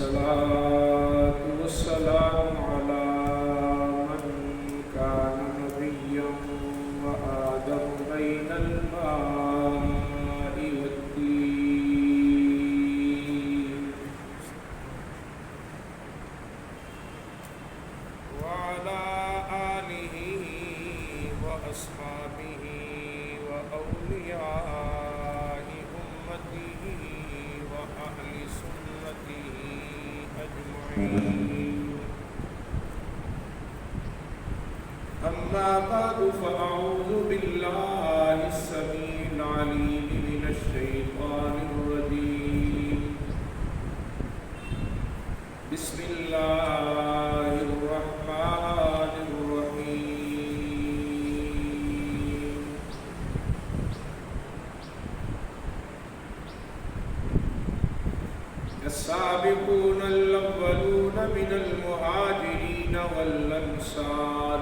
والصلاة والسلام على من كان نبيا وآدم بين الماء والطين وعلى آله وأصحابه وأولياء أمته وأهل سنته أجمعين. أما بعد فأعوذ بالله السميع العليم من الشيطان الرجيم. بسم الله الرحمن الرحيم. السابقون الأولون من المهاجرين والأنصار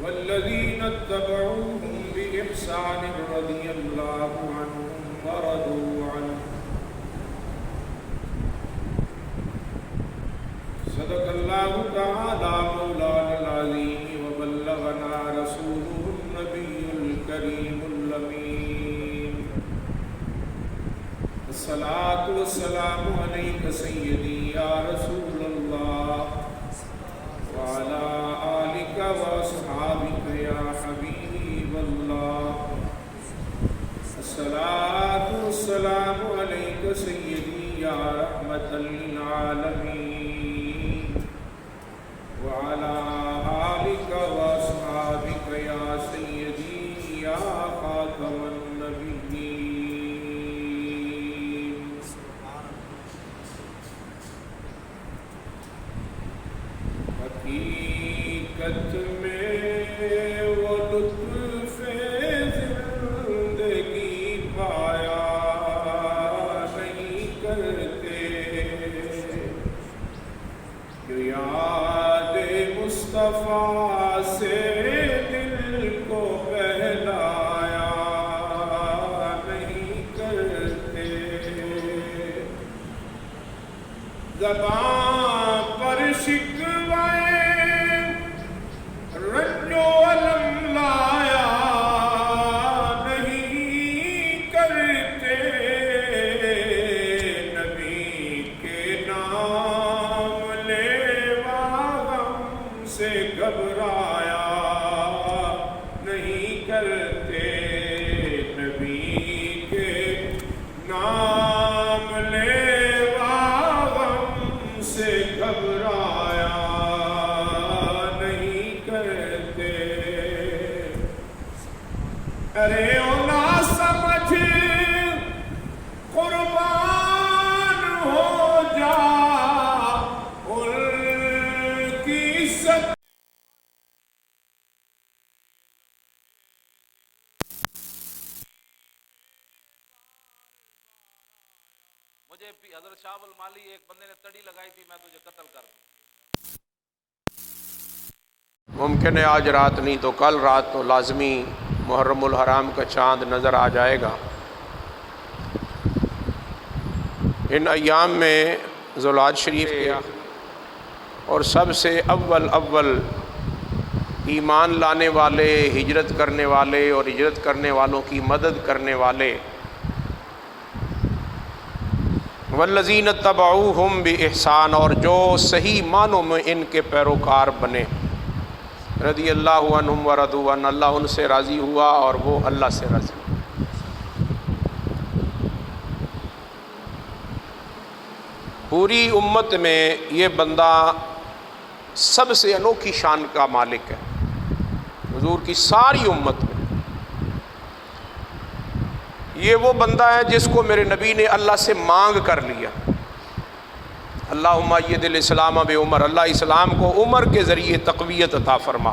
والذين اتبعوهم بإحسان رضي الله عنهم ورضوا عنه. صدق الله تعالى مولانا العظيم وبلغنا رسوله النبي الكريم الأمين. الصلاة والسلام عليك سيدي يا رسول الله وعلى آلك وأصحابك يا حبيب الله. الصلاة والسلام عليك سيدي يا رحمة للعالمين وعلى آلك وأصحابك يا سيدي يا خاتم النبيين. حقیقت میں وہ لطف زندگی پایا نہیں کرتے جو یاد مصطفیٰ سے دل کو بہلایا نہیں کرتے. زبان پر شکوائے رنج و علم لایا نہیں کرتے. نبی کے نام لیوا غم سے گھبرایا نہیں کرتے. نبی کے نام لیوا غم سے گھبرایا نہیں کرتے. ارے او نا سمجھ قربان ہو جا ان کی ست. مجھے بھی حضرت شاہ المالی ایک بندے نے تڑی لگائی تھی میں تجھے قتل کر دوں. ممکن ہے آج رات نہیں تو کل رات تو لازمی محرم الحرام کا چاند نظر آ جائے گا. ان ایام میں ذوالحج شریف کے اور سب سے اول ایمان لانے والے، ہجرت کرنے والے اور ہجرت کرنے والوں کی مدد کرنے والے والذین اتبعوہم بإحسان، اور جو صحیح معنوں میں ان کے پیروکار بنے، رضی اللہ عنہم ورضوا عنہ، اللہ ان سے راضی ہوا اور وہ اللہ سے راضی ہوا. پوری امت میں یہ بندہ سب سے انوکھی شان کا مالک ہے. حضور کی ساری امت میں یہ وہ بندہ ہے جس کو میرے نبی نے اللہ سے مانگ کر لیا. اللہم اید الاسلام بعمر، اللہ اسلام کو عمر کے ذریعے تقویت عطا فرما.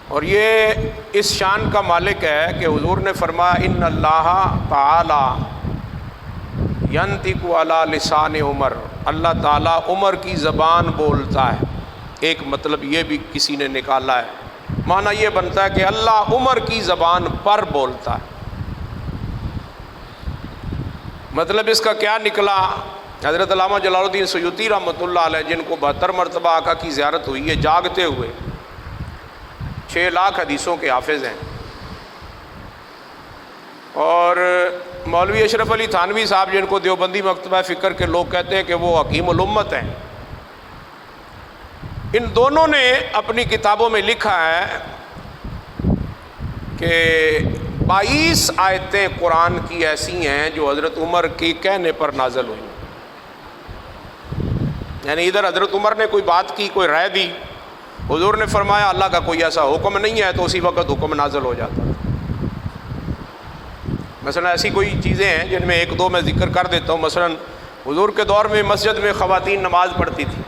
اور یہ اس شان کا مالک ہے کہ حضور نے فرمایا ان اللہ تعالی ینطق علی لسان عمر، اللہ تعالیٰ عمر کی زبان بولتا ہے. ایک مطلب یہ بھی کسی نے نکالا ہے، معنی یہ بنتا ہے کہ اللہ عمر کی زبان پر بولتا ہے. مطلب اس کا کیا نکلا؟ حضرت علامہ جلال الدین سیوطی رحمۃ اللہ علیہ، جن کو 72 مرتبہ آقا کی زیارت ہوئی ہے جاگتے ہوئے، 6 لاکھ حدیثوں کے حافظ ہیں، اور مولوی اشرف علی تھانوی صاحب جن کو دیوبندی مکتبہ فکر کے لوگ کہتے ہیں کہ وہ حکیم الامت ہیں، ان دونوں نے اپنی کتابوں میں لکھا ہے کہ 22 آیتیں قرآن کی ایسی ہیں جو حضرت عمر کی کہنے پر نازل ہوئی، یعنی ادھر حضرت عمر نے کوئی بات کی، کوئی رائے دی، حضور نے فرمایا اللہ کا کوئی ایسا حکم نہیں ہے، تو اسی وقت حکم نازل ہو جاتا۔ مثلا ایسی کوئی چیزیں ہیں جن میں 1-2 میں ذکر کر دیتا ہوں۔ مثلا حضور کے دور میں مسجد میں خواتین نماز پڑھتی تھی،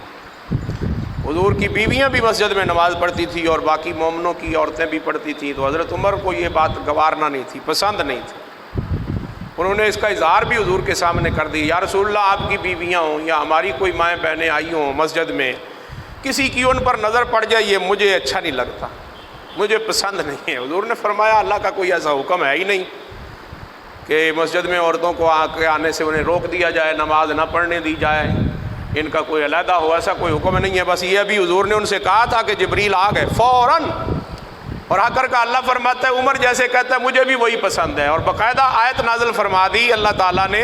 حضور کی بیویاں بھی مسجد میں نماز پڑھتی تھی اور باقی مومنوں کی عورتیں بھی پڑھتی تھیں، تو حضرت عمر کو یہ بات گوارنا نہیں تھی، پسند نہیں تھی۔ انہوں نے اس کا اظہار بھی حضور کے سامنے کر دی، یا رسول اللہ آپ کی بیویاں ہوں یا ہماری کوئی مائیں بہنیں آئی ہوں مسجد میں، کسی کی ان پر نظر پڑ جائے یہ مجھے اچھا نہیں لگتا، مجھے پسند نہیں ہے۔ حضور نے فرمایا اللہ کا کوئی ایسا حکم ہے ہی نہیں کہ مسجد میں عورتوں کو آنے سے انہیں روک دیا جائے، نماز نہ پڑھنے دی جائے، ان کا کوئی علیحدہ ہو، ایسا کوئی حکم نہیں ہے۔ بس یہ ابھی حضور نے ان سے کہا تھا کہ جبریل آ گئے فوراً، اور آ کر کا اللہ فرماتا ہے عمر جیسے کہتا ہے مجھے بھی وہی پسند ہے، اور باقاعدہ آیت نازل فرما دی اللہ تعالیٰ نے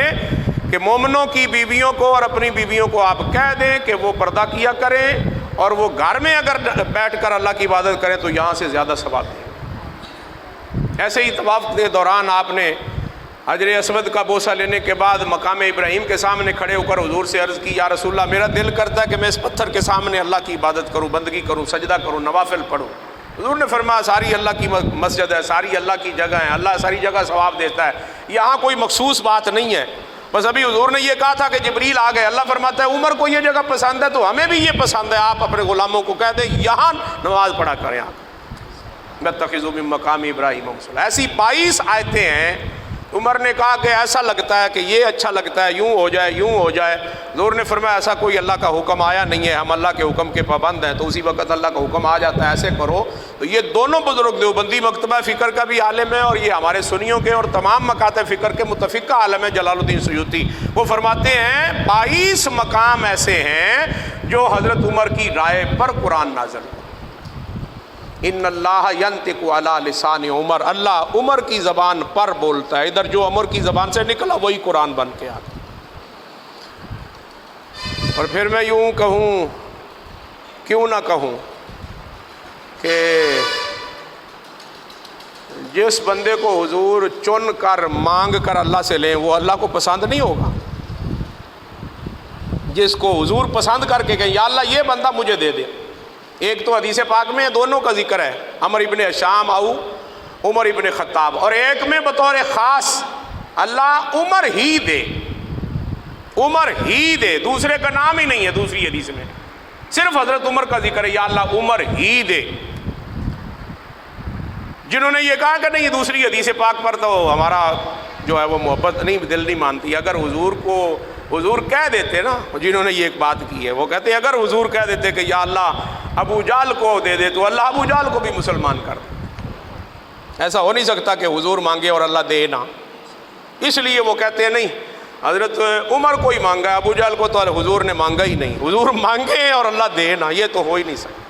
کہ مومنوں کی بیویوں کو اور اپنی بیویوں کو آپ کہہ دیں کہ وہ پردہ کیا کریں، اور وہ گھر میں اگر بیٹھ کر اللہ کی عبادت کریں تو یہاں سے زیادہ ثواب دیں۔ ایسے ہی طواف کے دوران آپ نے حجر اسود کا بوسہ لینے کے بعد مقام ابراہیم کے سامنے کھڑے ہو کر حضور سے عرض کی یا رسول اللہ میرا دل کرتا ہے کہ میں اس پتھر کے سامنے اللہ کی عبادت کروں، بندگی کروں، سجدہ کروں، نوافل پڑھوں۔ حضور نے فرمایا ساری اللہ کی مسجد ہے، ساری اللہ کی جگہ ہے، اللہ ساری جگہ ثواب دیتا ہے، یہاں کوئی مخصوص بات نہیں ہے۔ بس ابھی حضور نے یہ کہا تھا کہ جبریل آ گئے، اللہ فرماتا ہے عمر کو یہ جگہ پسند ہے تو ہمیں بھی یہ پسند ہے، آپ اپنے غلاموں کو کہہ دیں یہاں نماز پڑھا کریں۔ بتخذوا من مقام ابراہیم مصلی۔ ایسی 22 آیتیں ہیں۔ عمر نے کہا کہ ایسا لگتا ہے کہ یہ اچھا لگتا ہے، یوں ہو جائے یوں ہو جائے۔ حضور نے فرمایا ایسا کوئی اللہ کا حکم آیا نہیں ہے، ہم اللہ کے حکم کے پابند ہیں، تو اسی وقت اللہ کا حکم آ جاتا ہے ایسے کرو۔ تو یہ دونوں بزرگ دیوبندی مکتبہ فکر کا بھی عالم ہے اور یہ ہمارے سنیوں کے اور تمام مکاتب فکر کے متفقہ عالم ہے جلال الدین سیوطی۔ وہ فرماتے ہیں 22 مقام ایسے ہیں جو حضرت عمر کی رائے پر قرآن نازل ہوا۔ ان اللہ ینطق علی لسان عمر، اللہ عمر کی زبان پر بولتا ہے، ادھر جو عمر کی زبان سے نکلا وہی قرآن بن کے آ گیا۔ اور پھر میں یوں کہوں، کیوں نہ کہوں کہ جس بندے کو حضور چن کر مانگ کر اللہ سے لیں وہ اللہ کو پسند نہیں ہوگا؟ جس کو حضور پسند کر کے کہیں یا اللہ یہ بندہ مجھے دے دے۔ ایک تو حدیث پاک میں دونوں کا ذکر ہے، عمر ابن ہشام او عمر ابن خطاب، اور ایک میں بطور خاص اللہ عمر ہی دے، عمر ہی دے، دوسرے کا نام ہی نہیں ہے دوسری حدیث میں، صرف حضرت عمر کا ذکر ہے یا اللہ عمر ہی دے۔ جنہوں نے یہ کہا کہ نہیں دوسری حدیث پاک پر تو ہمارا جو ہے وہ محبت نہیں، دل نہیں مانتی، اگر حضور کو حضور کہہ دیتے نا، جنہوں نے یہ ایک بات کی ہے وہ کہتے ہیں اگر حضور کہہ دیتے کہ یا اللہ ابو جہل کو دے دے تو اللہ ابو جہل کو بھی مسلمان کر دے۔ ایسا ہو نہیں سکتا کہ حضور مانگے اور اللہ دے نہ، اس لیے وہ کہتے ہیں نہیں حضرت عمر کو ہی مانگا ہے، ابو جہل کو تو حضور نے مانگا ہی نہیں، حضور مانگے اور اللہ دے نہ، یہ تو ہو ہی نہیں سکتا۔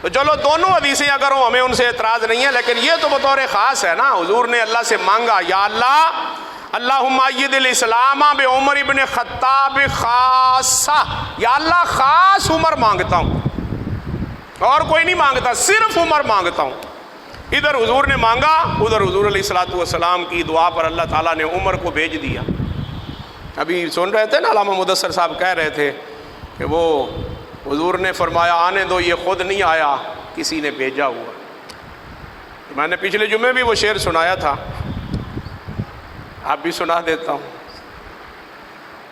تو چلو دونوں حدیثیں اگر ہوں ہمیں ان سے اعتراض نہیں ہے، لیکن یہ تو بطور خاص ہے نا، حضور نے اللہ سے مانگا یا اللہ اللہم ایّد الاسلام بعمر ابن خطاب خاصہ، یا اللہ خاص عمر مانگتا ہوں، اور کوئی نہیں مانگتا، صرف عمر مانگتا ہوں۔ ادھر حضور نے مانگا، ادھر حضور علیہ الصلوۃ کی دعا پر اللہ تعالیٰ نے عمر کو بھیج دیا۔ ابھی سن رہے تھے نا علامہ مدثر صاحب کہہ رہے تھے کہ وہ حضور نے فرمایا آنے دو، یہ خود نہیں آیا، کسی نے بھیجا ہوا۔ میں نے پچھلے جمعے بھی وہ شعر سنایا تھا، آپ بھی سنا دیتا ہوں،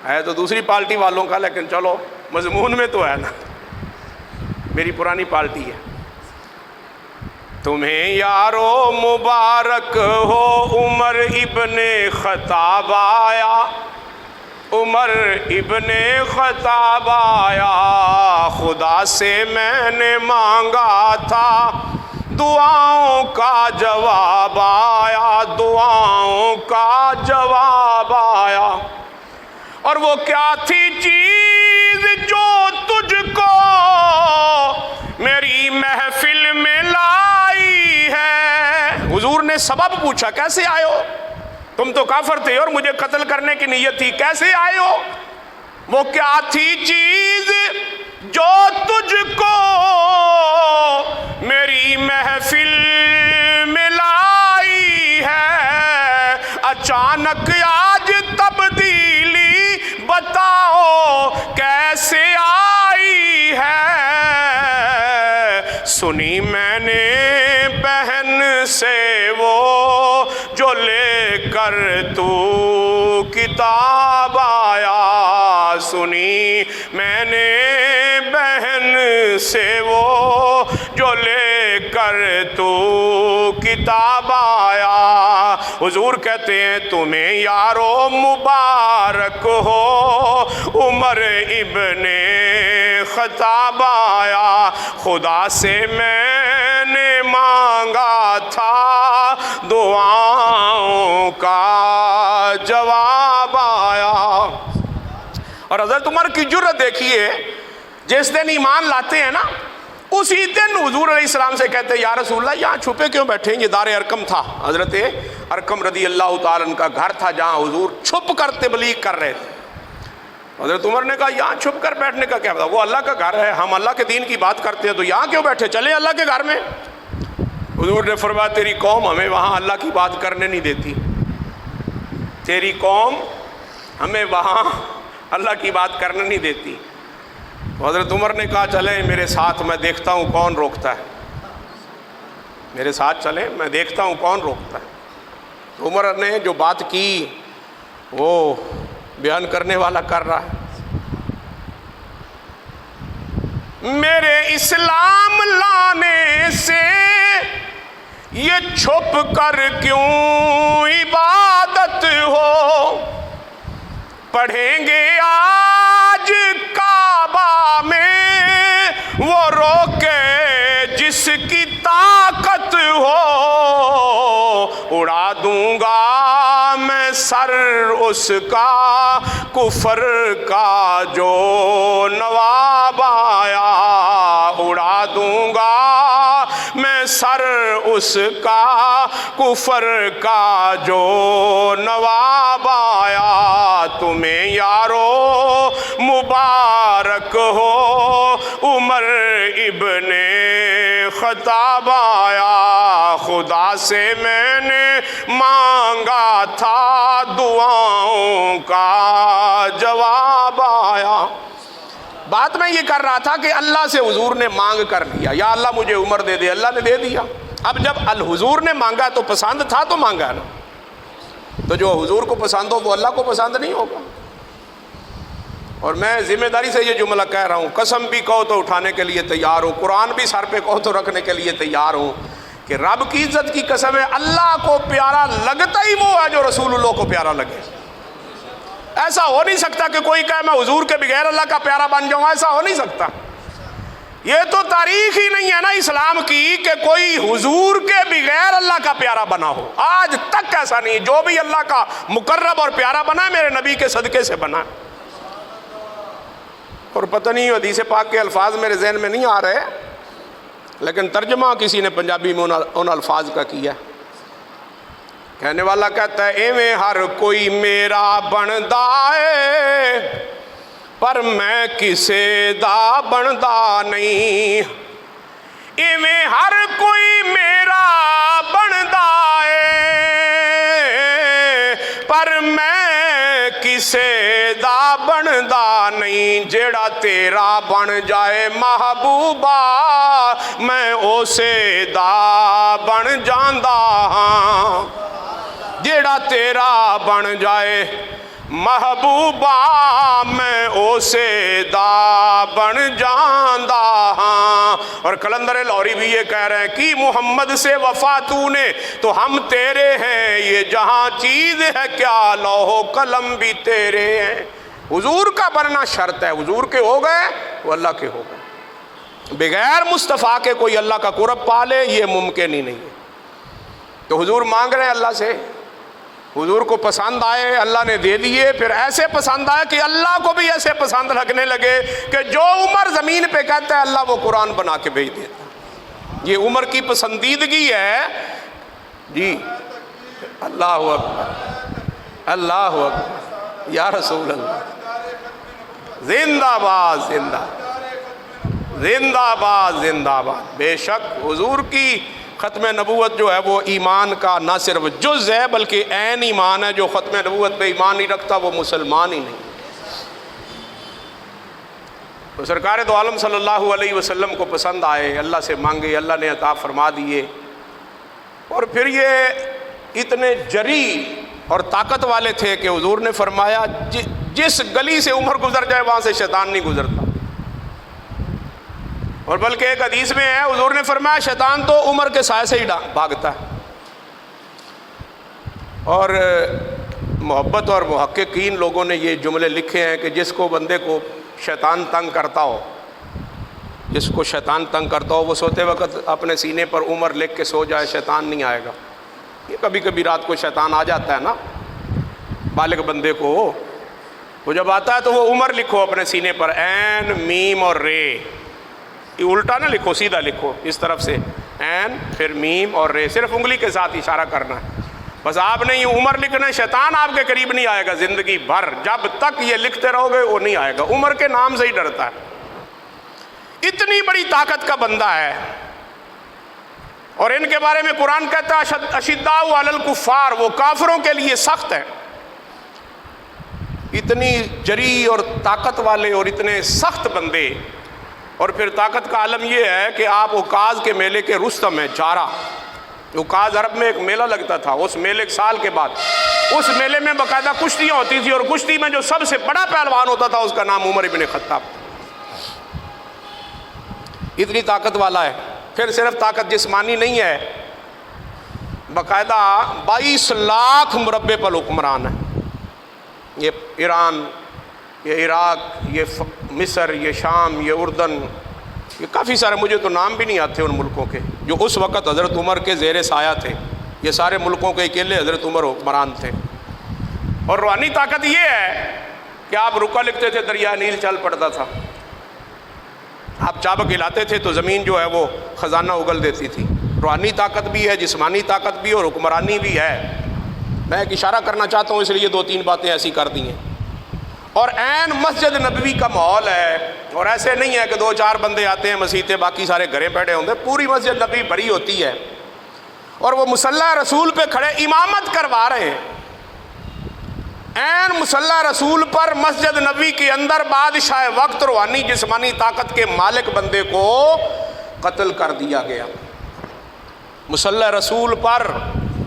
ہے تو دوسری پارٹی والوں کا لیکن چلو مضمون میں تو ہے نا، میری پرانی پارٹی ہے۔ تمہیں یارو مبارک ہو عمر ابن خطاب آیا، عمر ابن خطاب آیا، خدا سے میں نے مانگا تھا دعاؤں کا جواب آیا، دعاؤں کا جواب آیا۔ اور وہ کیا تھی چیز جو تجھ کو میری محفل میں لائی ہے؟ حضور نے سبب پوچھا، کیسے آئے ہو؟ تم تو کافر تھے اور مجھے قتل کرنے کی نیت تھی، کیسے آئے ہو؟ وہ کیا تھی چیز جو تجھ کو میری محفل میں لائی ہے؟ اچانک آج تبدیلی بتاؤ کیسے آئی ہے؟ سنی میں نے بہن سے وہ جو لے کر تو کتاب آیا، سنی میں نے بہن سے وہ جو لے کر تو کتاب آیا۔ حضور کہتے ہیں تمہیں یارو مبارک ہو، عمر ابن خطاب آیا۔ خدا سے میں نے مانگا تھا، دعاؤں کا جواب آیا۔ اور حضرت عمر کی جرأت دیکھیے، جس دن ایمان لاتے ہیں نا اسی دن حضور علیہ السلام سے کہتے ہیں یا رسول اللہ یہاں چھپے کیوں بیٹھے ہیں؟ یہ دار ارقم تھا، حضرت ارقم رضی اللہ تعالیٰ عنہ کا گھر تھا جہاں حضور چھپ کر تبلیغ کر رہے تھے۔ حضرت عمر نے کہا یہاں چھپ کر بیٹھنے کا کیا پتا، وہ اللہ کا گھر ہے، ہم اللہ کے دین کی بات کرتے ہیں تو یہاں کیوں بیٹھے، چلیں اللہ کے گھر میں۔ حضور نے فرمایا تیری قوم ہمیں وہاں اللہ کی بات کرنے نہیں دیتی، تیری قوم ہمیں وہاں اللہ کی بات کرنے نہیں دیتی۔ تو حضرت عمر نے کہا چلیں میرے ساتھ، میں دیکھتا ہوں کون روکتا ہے، میرے ساتھ چلیں میں دیکھتا ہوں کون روکتا ہے۔ تو عمر نے جو بات کی وہ بیان کرنے والا کر رہا ہے۔ میرے اسلام لانے سے یہ چھپ کر کیوں عبادت ہو، پڑھیں گے آج کعبہ میں وہ روکے جس کی طاقت ہو، اڑا دوں گا میں سر اس کا کفر کا جو نواب آیا، اڑا دوں گا میں سر اس کا کفر کا جو نواب آیا۔ تمہیں یارو مبارک ہو، عمر ابن خطاب آیا۔ خدا سے میں نے مانگا تھا، دعاؤں کا جواب آیا۔ بات میں یہ کر رہا تھا کہ اللہ سے حضور نے مانگ کر لیا، یا اللہ مجھے عمر دے دے، اللہ نے دے دیا۔ اب جب الحضور نے مانگا تو پسند تھا تو مانگا نا، تو جو حضور کو پسند ہو وہ اللہ کو پسند نہیں ہوگا۔ اور میں ذمہ داری سے یہ جملہ کہہ رہا ہوں، قسم بھی کہو تو اٹھانے کے لیے تیار ہوں، قرآن بھی سر پہ کہو تو رکھنے کے لیے تیار ہوں، کہ رب کی عزت کی قسم ہے اللہ کو پیارا لگتا ہی وہ ہے جو رسول اللہ کو پیارا لگے۔ ایسا ہو نہیں سکتا کہ کوئی کہے میں حضور کے بغیر اللہ کا پیارا بن جاؤں، ایسا ہو نہیں سکتا۔ یہ تو تاریخ ہی نہیں ہے نا اسلام کی کہ کوئی حضور کے بغیر اللہ کا پیارا بنا ہو، آج تک ایسا نہیں۔ جو بھی اللہ کا مقرب اور پیارا بنا ہے میرے نبی کے صدقے سے بنا ہے۔ اور پتہ نہیں حدیث پاک کے الفاظ میرے ذہن میں نہیں آ رہے، لیکن ترجمہ کسی نے پنجابی میں ان الفاظ کا کیا۔ کہنے والا کہتا ہے ایویں ہر کوئی میرا بندا ہے، پر میں کسے دا بندا نہیں۔ ایویں ہر کوئی میرا بندا ہے، پر میں کسے دا بندا نہیں۔ جیڑا تیرا بن جائے محبوبہ، میں اسے دا بن جاندا ہاں۔ جیڑا تیرا بن جائے محبوبہ، میں اسے دا بن جاندا ہاں۔ اور قلندر لاہوری بھی یہ کہہ رہے ہیں کہ محمد سے وفا تو نے تو ہم تیرے ہیں، یہ جہاں چیز ہے کیا لوح و قلم بھی تیرے ہیں۔ حضور کا بننا شرط ہے، حضور کے ہو گئے وہ اللہ کے ہو گئے۔ بغیر مصطفیٰ کے کوئی اللہ کا قرب پا لے یہ ممکن ہی نہیں ہے۔ تو حضور مانگ رہے ہیں اللہ سے، حضور کو پسند آئے اللہ نے دے دیے، پھر ایسے پسند آئے کہ اللہ کو بھی ایسے پسند لگنے لگے کہ جو عمر زمین پہ کہتا ہے اللہ وہ قرآن بنا کے بھیج دیتا۔ یہ عمر کی پسندیدگی ہے جی۔ اللہ اکبر، اللہ اکبر، یا رسول اللہ، زندہ باد، زندہ زندہ باد، زندہ باد۔ بے شک حضور کی ختم نبوت جو ہے وہ ایمان کا نہ صرف جز ہے بلکہ عین ایمان ہے۔ جو ختم نبوت پہ ایمان نہیں رکھتا وہ مسلمان ہی نہیں۔ تو سرکار دو عالم صلی اللہ علیہ وسلم کو پسند آئے، اللہ سے مانگے، اللہ نے عطا فرما دیے، اور پھر یہ اتنے جری اور طاقت والے تھے کہ حضور نے فرمایا جس گلی سے عمر گزر جائے وہاں سے شیطان نہیں گزرتا۔ اور بلکہ ایک حدیث میں ہے حضور نے فرمایا شیطان تو عمر کے سائے سے ہی بھاگتا ہے۔ اور محبت اور محققین لوگوں نے یہ جملے لکھے ہیں کہ جس کو بندے کو شیطان تنگ کرتا ہو، جس کو شیطان تنگ کرتا ہو وہ سوتے وقت اپنے سینے پر عمر لکھ کے سو جائے، شیطان نہیں آئے گا۔ یہ کبھی کبھی رات کو شیطان آ جاتا ہے نا بالغ بندے کو، وہ جب آتا ہے تو وہ عمر لکھو اپنے سینے پر، عین میم اور رے، یہ الٹا نہ لکھو، سیدھا لکھو اس طرف سے، عین پھر میم اور رے، صرف انگلی کے ساتھ اشارہ کرنا ہے بس۔ آپ نے یہ عمر لکھنا ہے، شیطان آپ کے قریب نہیں آئے گا زندگی بھر، جب تک یہ لکھتے رہو گے وہ نہیں آئے گا۔ عمر کے نام سے ہی ڈرتا ہے، اتنی بڑی طاقت کا بندہ ہے۔ اور ان کے بارے میں قرآن کہتا ہے اشداء علی الکفار، وہ کافروں کے لیے سخت ہے۔ اتنی جری اور طاقت والے اور اتنے سخت بندے، اور پھر طاقت کا عالم یہ ہے کہ آپ عکاظ کے میلے کے رستم ہیں، جارہ، عکاظ عرب میں ایک میلہ لگتا تھا، اس میلے سال کے بعد اس میلے میں باقاعدہ کشتیاں ہوتی تھی، اور کشتی میں جو سب سے بڑا پہلوان ہوتا تھا اس کا نام عمر ابن خطاب، اتنی طاقت والا ہے۔ پھر صرف طاقت جسمانی نہیں ہے، باقاعدہ 22 لاکھ مربع پر حکمران ہے۔ یہ ایران، یہ عراق، یہ مصر، یہ شام، یہ اردن، یہ کافی سارے، مجھے تو نام بھی نہیں آتے ان ملکوں کے جو اس وقت حضرت عمر کے زیر سایہ تھے۔ یہ سارے ملکوں کے اکیلے حضرت عمر حکمران تھے۔ اور روحانی طاقت یہ ہے کہ آپ رکا لکھتے تھے دریا نیل چل پڑتا تھا، آپ چابک ہلاتے تھے تو زمین جو ہے وہ خزانہ اگل دیتی تھی۔ روحانی طاقت بھی ہے، جسمانی طاقت بھی اور حکمرانی بھی ہے۔ میں ایک اشارہ کرنا چاہتا ہوں اس لیے 2-3 باتیں ایسی کر دی ہیں۔ اور عین مسجد نبوی کا ماحول ہے، اور ایسے نہیں ہے کہ 2-4 بندے آتے ہیں مسجد سے باقی سارے گھریں بیٹھے ہوتے ہیں، پوری مسجد نبوی بھری ہوتی ہے، اور وہ مصلی رسول پہ کھڑے امامت کروا رہے ہیں۔ عین مصلی رسول پر مسجد نبوی کے اندر بادشاہ وقت روحانی جسمانی طاقت کے مالک بندے کو قتل کر دیا گیا۔ مصلی رسول پر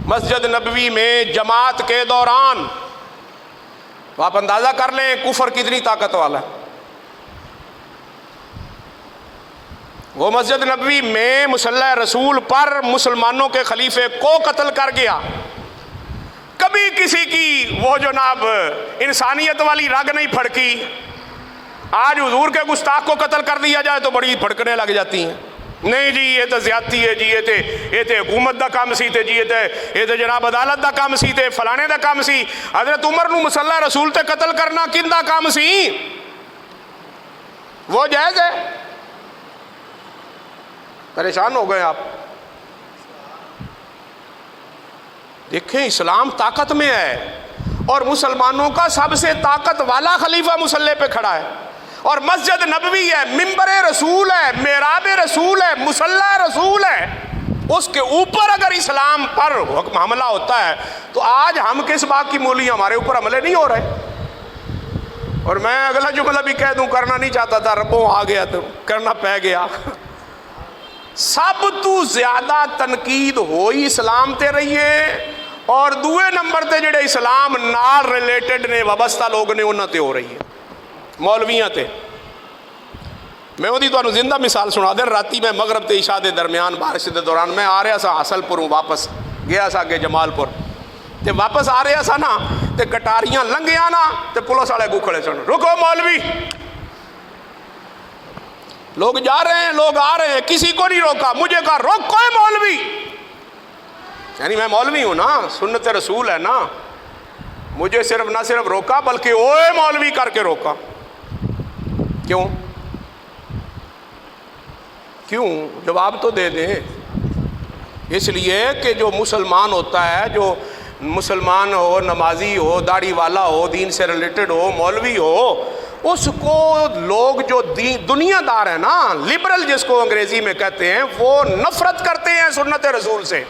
مسجد نبوی میں جماعت کے دوران، تو آپ اندازہ کر لیں کفر کتنی طاقت والا ہے۔ وہ مسجد نبوی میں مصلی رسول پر مسلمانوں کے خلیفے کو قتل کر گیا۔ کبھی کسی کی وہ جناب انسانیت والی رگ نہیں پھڑکی۔ آج حضور کے گستاخ کو قتل کر دیا جائے تو بڑی پھڑکنے لگ جاتی ہیں، نہیں جی یہ تو زیادتی ہے، جی یہ تے حکومت دا کام سی تے، جی یہ تے جناب عدالت دا کام سی تے، فلانے دا کام سی۔ حضرت عمر نو مصلی رسول تے قتل کرنا کن دا کام سی؟ وہ جائز ہے؟ پریشان ہو گئے آپ۔ دیکھیں اسلام طاقت میں ہے، اور مسلمانوں کا سب سے طاقت والا خلیفہ مسلح پہ کھڑا ہے، اور مسجد نبوی ہے، ممبر رسول ہے، محراب رسول ہے، مصلی رسول ہے، اس کے اوپر اگر اسلام پر حکم حملہ ہوتا ہے تو آج ہم کس بات کی مولی، ہمارے اوپر حملے نہیں ہو رہے۔ اور میں اگلا جملہ بھی کہہ دوں، کرنا نہیں چاہتا تھا، ربوں آ گیا تو کرنا پہ گیا۔ سب تو زیادہ تنقید ہوئی اسلام تے رہی ہے، اور دوے نمبر تے جڑے اسلام نال ریلیٹڈ نے وابستہ لوگ نے انہاں تے ہو رہی ہے، مولویاں تے۔ میں وہ دی تو زندہ مثال سنا دیں، راتی میں مغرب تے عشاء دے درمیان بارش دے دوران میں آ رہا سا حاصل پوروں، واپس گیا سا کہ جمال پور تے واپس آ رہا سا نا تے کٹاریاں لنگیاں نا تے پولیس والے کو کھڑے سن، رکو مولوی، لوگ جا رہے ہیں، لوگ آ رہے ہیں، کسی کو نہیں روکا. مجھے کہا روکو مولوی، یعنی میں مولوی ہوں نا، سنت رسول ہے نا. مجھے صرف نہ صرف روکا بلکہ اوے مولوی کر کے روکا. کیوں؟ جواب تو دے دیں. اس لیے کہ جو مسلمان ہوتا ہے، جو مسلمان ہو، نمازی ہو، داڑھی والا ہو، دین سے ریلیٹڈ ہو، مولوی ہو، اس کو لوگ جو دنیا دار ہیں نا، لبرل جس کو انگریزی میں کہتے ہیں، وہ نفرت کرتے ہیں سنت رسول سے.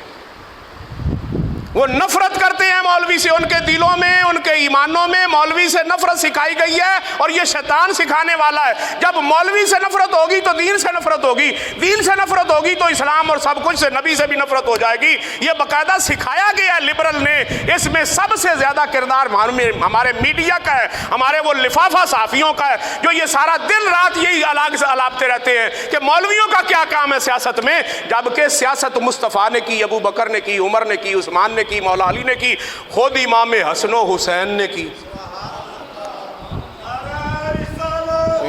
وہ نفرت کرتے ہیں مولوی سے. ان کے دلوں میں، ان کے ایمانوں میں مولوی سے نفرت سکھائی گئی ہے، اور یہ شیطان سکھانے والا ہے. جب مولوی سے نفرت ہوگی تو دین سے نفرت ہوگی، دین سے نفرت ہوگی تو اسلام اور سب کچھ سے، نبی سے بھی نفرت ہو جائے گی. یہ باقاعدہ سکھایا گیا ہے لبرل نے. اس میں سب سے زیادہ کردار ہمارے میڈیا کا ہے، ہمارے وہ لفافہ صحافیوں کا ہے، جو یہ سارا دن رات یہی الاپتے رہتے ہیں کہ مولویوں کا کیا کام ہے سیاست میں، جبکہ سیاست مصطفیٰ نے کی، ابو بکر نے کی، عمر نے کی، عثمان نے کی، مولا علی نے کی، خود امام حسن و حسین نے کی.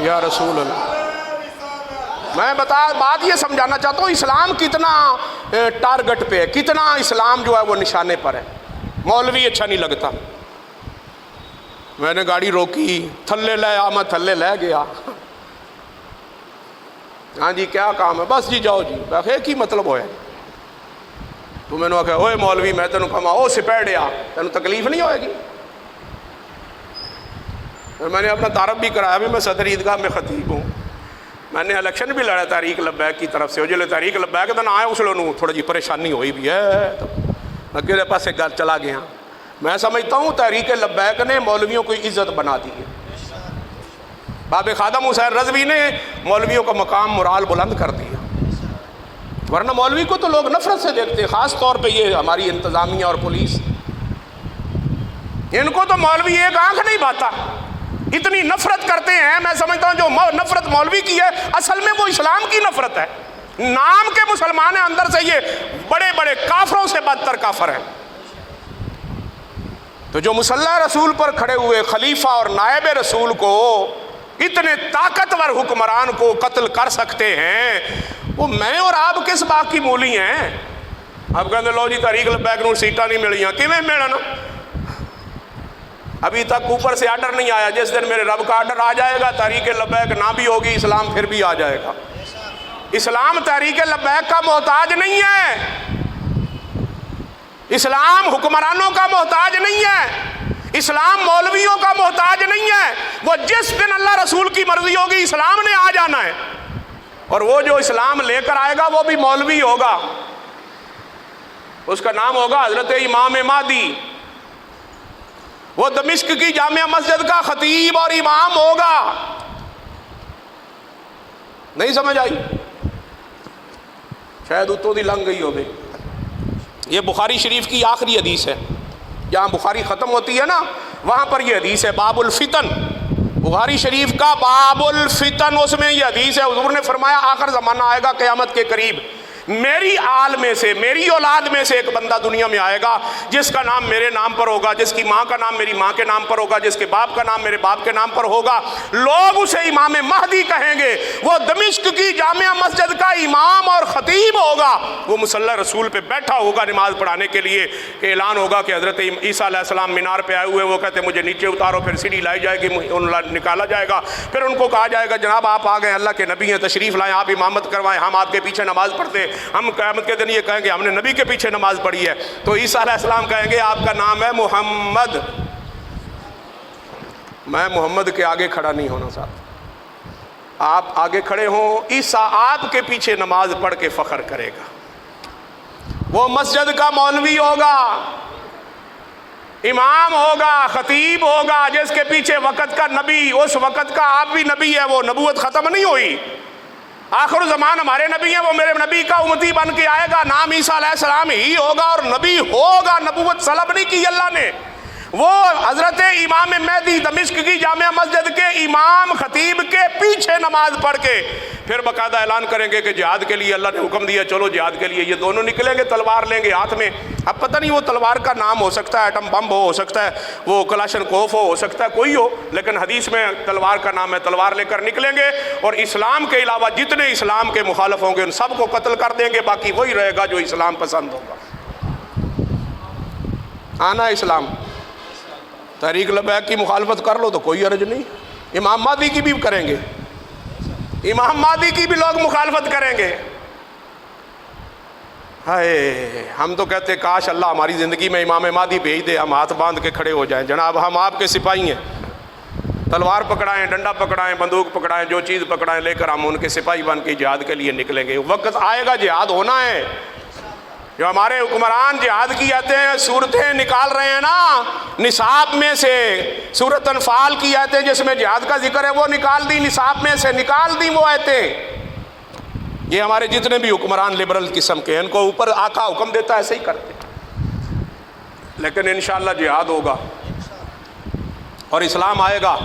یا رسول اللہ. میں بات یہ سمجھانا چاہتا ہوں اسلام کتنا ٹارگٹ پہ ہے، کتنا اسلام جو ہے وہ نشانے پر ہے. مولوی اچھا نہیں لگتا. میں نے گاڑی روکی، تھلے لے آ، میں تھلے لے گیا. ہاں جی کیا کام ہے؟ بس جی جاؤ جی. ایک ہی مطلب ہوئے. تو میں نے کہا اوے مولوی میں تینوں کہا او سپیڑیا تینوں تکلیف نہیں ہوئے گی. میں نے اپنا تعارف بھی کرایا بھی میں صدر عیدگاہ میں خطیب ہوں. میں نے الیکشن بھی لڑا تحریک لبیک کی طرف سے. وہ جو تحریک لبیک تو نہ آئے اس لوگوں تھوڑا جی پریشانی ہوئی بھی ہے، تو اگلے پاس گھر چلا گیا. میں سمجھتا ہوں تحریک لبیک نے مولویوں کو عزت بنا دی ہے. باب خادم حسین رضوی نے مولویوں کا مقام مرال بلند کر دیا. ورنہ مولوی کو تو لوگ نفرت سے دیکھتے ہیں، خاص طور پہ یہ ہماری انتظامیہ اور پولیس. ان کو تو مولوی ایک آنکھ نہیں بھاتا، اتنی نفرت کرتے ہیں. میں سمجھتا ہوں جو نفرت مولوی کی ہے اصل میں وہ اسلام کی نفرت ہے. نام کے مسلمان ہیں، اندر سے یہ بڑے بڑے کافروں سے بدتر کافر ہیں. تو جو مسلح رسول پر کھڑے ہوئے خلیفہ اور نائب رسول کو، اتنے طاقتور حکمران کو قتل کر سکتے ہیں، وہ میں اور آپ کس بات کی مولی ہیں؟ اب کہتے لو جی تحریک لبیک نو سیٹاں نہیں ملیاں. کیویں ملن؟ ابھی تک اوپر سے آرڈر نہیں آیا. جس دن میرے رب کا آرڈر آ جائے گا تحریک لبیک نہ بھی ہوگی، اسلام پھر بھی آ جائے گا. اسلام تحریک لبیک کا محتاج نہیں ہے. اسلام حکمرانوں کا محتاج نہیں ہے. اسلام مولویوں کا محتاج نہیں ہے. وہ جس دن اللہ رسول کی مرضی ہوگی اسلام نے آ جانا ہے. اور وہ جو اسلام لے کر آئے گا وہ بھی مولوی ہوگا. اس کا نام ہوگا حضرت امام مہدی. وہ دمشق کی جامع مسجد کا خطیب اور امام ہوگا. نہیں سمجھ آئی؟ شاید اتوں دی لنگ گئی ہوگی. یہ بخاری شریف کی آخری حدیث ہے. جہاں بخاری ختم ہوتی ہے نا وہاں پر یہ حدیث ہے، باب الفتن. بخاری شریف کا باب الفتن، اس میں یہ حدیث ہے. حضور نے فرمایا آخر زمانہ آئے گا قیامت کے قریب، میری آل میں سے، میری اولاد میں سے ایک بندہ دنیا میں آئے گا جس کا نام میرے نام پر ہوگا، جس کی ماں کا نام میری ماں کے نام پر ہوگا، جس کے باپ کا نام میرے باپ کے نام پر ہوگا. لوگ اسے امام مہدی کہیں گے. وہ دمشق کی جامع مسجد کا امام اور خطیب ہوگا. وہ مصلی رسول پہ بیٹھا ہوگا نماز پڑھانے کے لیے کہ اعلان ہوگا کہ حضرت عیسیٰ علیہ السلام مینار پہ آئے ہوئے. وہ کہتے ہیں مجھے نیچے اتارو. پھر سیڑھی لائی جائے گی، نکالا جائے گا. پھر ان کو کہا جائے گا جناب آپ آ گئے، اللہ کے نبی ہیں، تشریف لائیں، آپ امامت کروائیں، ہم آپ کے پیچھے نماز پڑھتے. ہم قیامت کے دن یہ کہیں گے ہم نے نبی کے پیچھے نماز پڑھی ہے. تو عیسیٰ علیہ السلام کہیں گے آپ کا نام ہے محمد، میں محمد کے آگے کھڑا نہیں ہونا چاہتا. آپ آگے کھڑے ہوں، عیسیٰ آپ کے پیچھے نماز پڑھ کے فخر کرے گا. وہ مسجد کا مولوی ہوگا، امام ہوگا، خطیب ہوگا، جس کے پیچھے وقت کا نبی، اس وقت کا آپ بھی نبی ہے. وہ نبوت ختم نہیں ہوئی. آخر زمان ہمارے نبی ہیں، وہ میرے نبی کا امتی بن کے آئے گا. نام عیسیٰ علیہ السلام ہی ہوگا اور نبی ہوگا. نبوت سلب نہیں کی اللہ نے. وہ حضرت امام مہدی دمشق کی جامع مسجد کے امام خطیب کے پیچھے نماز پڑھ کے پھر باقاعدہ اعلان کریں گے کہ جہاد کے لیے اللہ نے حکم دیا، چلو جہاد کے لیے، یہ دونوں نکلیں گے تلوار لیں گے ہاتھ میں. اب پتہ نہیں وہ تلوار کا نام ہو سکتا ہے ایٹم بم ہو سکتا ہے وہ کلاشن کوف ہو سکتا ہے کوئی ہو، لیکن حدیث میں تلوار کا نام ہے. تلوار لے کر نکلیں گے اور اسلام کے علاوہ جتنے اسلام کے مخالف ہوں گے ان سب کو قتل کر دیں گے، باقی وہی رہے گا جو اسلام پسند ہوگا. آنا اسلام. تحریک لبیک کی مخالفت کر لو تو کوئی حرج نہیں، امام مہدی کی بھی کریں گے، امام مہدی کی بھی لوگ مخالفت کریں گے. ہائے ہم تو کہتے کاش اللہ ہماری زندگی میں امام مہدی بھیج دے، ہم ہاتھ باندھ کے کھڑے ہو جائیں. جناب ہم آپ کے سپاہی ہیں، تلوار پکڑائیں، ڈنڈا پکڑائیں، بندوق پکڑائیں، جو چیز پکڑائیں لے کر ہم ان کے سپاہی بن کے جہاد کے لیے نکلیں گے. وقت آئے گا جہاد ہونا ہے. جو ہمارے حکمران جہاد کی آیتیں ہیں صورتیں نکال رہے ہیں نا نصاب میں سے، سورۃ انفال کی آیتیں جس میں جہاد کا ذکر ہے وہ نکال دی، نصاب میں سے نکال دی وہ آیتیں. یہ ہمارے جتنے بھی حکمران لبرل قسم کے ہیں ان کو اوپر آقا حکم دیتا ہے ایسے ہی کرتے. لیکن انشاءاللہ جہاد ہوگا اور اسلام آئے گا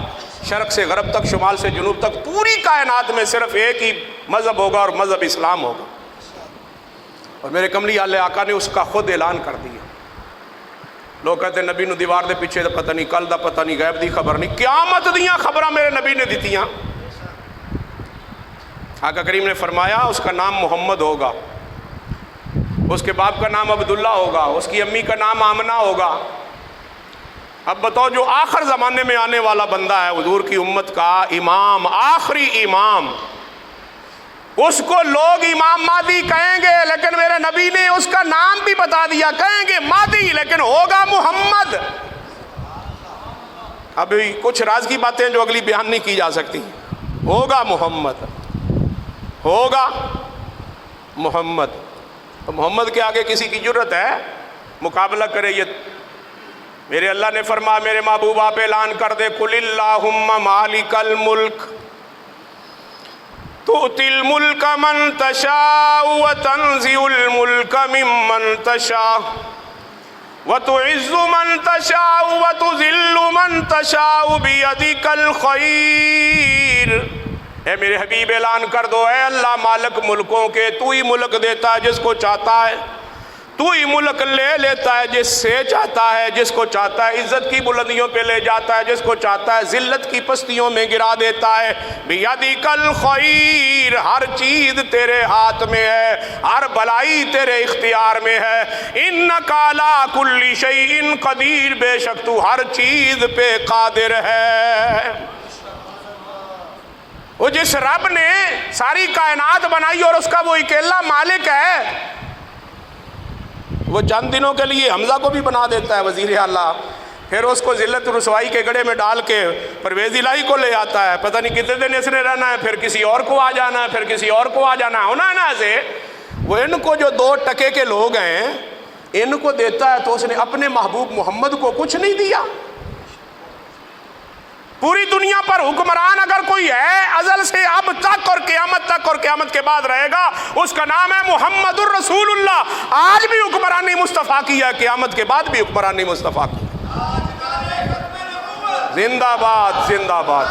شرق سے غرب تک، شمال سے جنوب تک، پوری کائنات میں صرف ایک ہی مذہب ہوگا اور مذہب اسلام ہوگا. اور میرے کملی والے آقا نے اس کا خود اعلان کر دیا. لوگ کہتے ہیں نبی نو دیوار دے پیچھے دا پتہ نہیں، کل دا پتہ نہیں، غیب دی خبر نہیں. قیامت دیاں خبراں میرے نبی نے دتیاں. آقا کریم نے فرمایا اس کا نام محمد ہوگا، اس کے باپ کا نام عبداللہ ہوگا، اس کی امی کا نام آمنہ ہوگا. اب بتاؤ جو آخر زمانے میں آنے والا بندہ ہے حضور کی امت کا امام، آخری امام، اس کو لوگ امام مہدی کہیں گے، لیکن میرے نبی نے اس کا نام بھی بتا دیا، کہیں گے مہدی لیکن ہوگا محمد. ابھی کچھ راز کی باتیں جو اگلی بیان نہیں کی جا سکتی. ہوگا محمد، ہوگا محمد. محمد کے آگے کسی کی جرت ہے مقابلہ کرے؟ یہ میرے اللہ نے فرمایا میرے محبوب آپ اعلان کر دے قل اللہم مالک الملک تؤتی الملک من تشاء وتنزع الملک ممن تشاء وتعز من تشاء وتذل من تشاء بیدک الخیر. اے میرے حبیب اعلان کر دو اے اللہ مالک ملکوں کے، تو ہی ملک دیتا ہے جس کو چاہتا ہے، تو ہی ملک لے لیتا ہے جس سے چاہتا ہے، جس کو چاہتا ہے عزت کی بلندیوں پہ لے جاتا ہے، جس کو چاہتا ہے ذلت کی پستیوں میں گرا دیتا ہے. بیدک الخیر، ہر چیز تیرے ہاتھ میں ہے، ہر بلائی تیرے اختیار میں ہے. انک علی کل شیء قدیر، بے شک تو ہر چیز پہ قادر ہے. وہ جس رب نے ساری کائنات بنائی اور اس کا وہ اکیلا مالک ہے، وہ چند دنوں کے لیے حمزہ کو بھی بنا دیتا ہے وزیر اعلیٰ، پھر اس کو ذلت رسوائی کے گڑھے میں ڈال کے پرویز الہی کو لے آتا ہے. پتہ نہیں کتنے دن اس نے رہنا ہے، پھر کسی اور کو آ جانا ہے، پھر کسی اور کو آ جانا ہے. ہونا ہے نا ایسے. وہ ان کو جو 2 ٹکے کے لوگ ہیں ان کو دیتا ہے تو اس نے اپنے محبوب محمد کو کچھ نہیں دیا. پوری دنیا پر حکمران اگر کوئی ہے ازل سے اب تک اور قیامت کے بعد رہے گا، اس کا نام ہے محمد الرسول اللہ. آج بھی حکمرانی مصطفیٰ کی ہے، قیامت کے بعد بھی حکمرانی مصطفیٰ کی. زندہ باد زندہ باد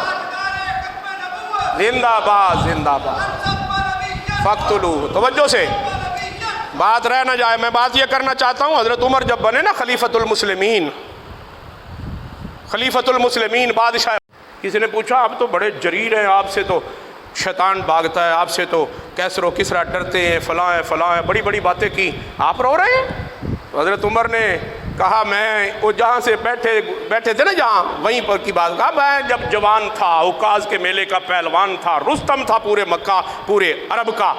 زندہ باد زندہ باد. فقتلوہ. توجہ سے بات رہ نہ جائے. میں بات یہ کرنا چاہتا ہوں، حضرت عمر جب بنے نا خلیفۃ المسلمین، خلیفۃ المسلمین بادشاہ، کسی نے پوچھا آپ تو بڑے جریر ہیں، آپ سے تو شیطان بھاگتا ہے، آپ سے تو کیسر و کسرا ڈرتے ہیں، فلاں ہیں فلاں ہیں، بڑی بڑی باتیں کی، آپ رو رہے ہیں؟ حضرت عمر نے کہا میں وہ جہاں سے بیٹھے تھے نا جہاں، وہیں پر کی بات کہا میں جب جوان تھا، اوکاز کے میلے کا پہلوان تھا، رستم تھا پورے مکہ پورے عرب کا،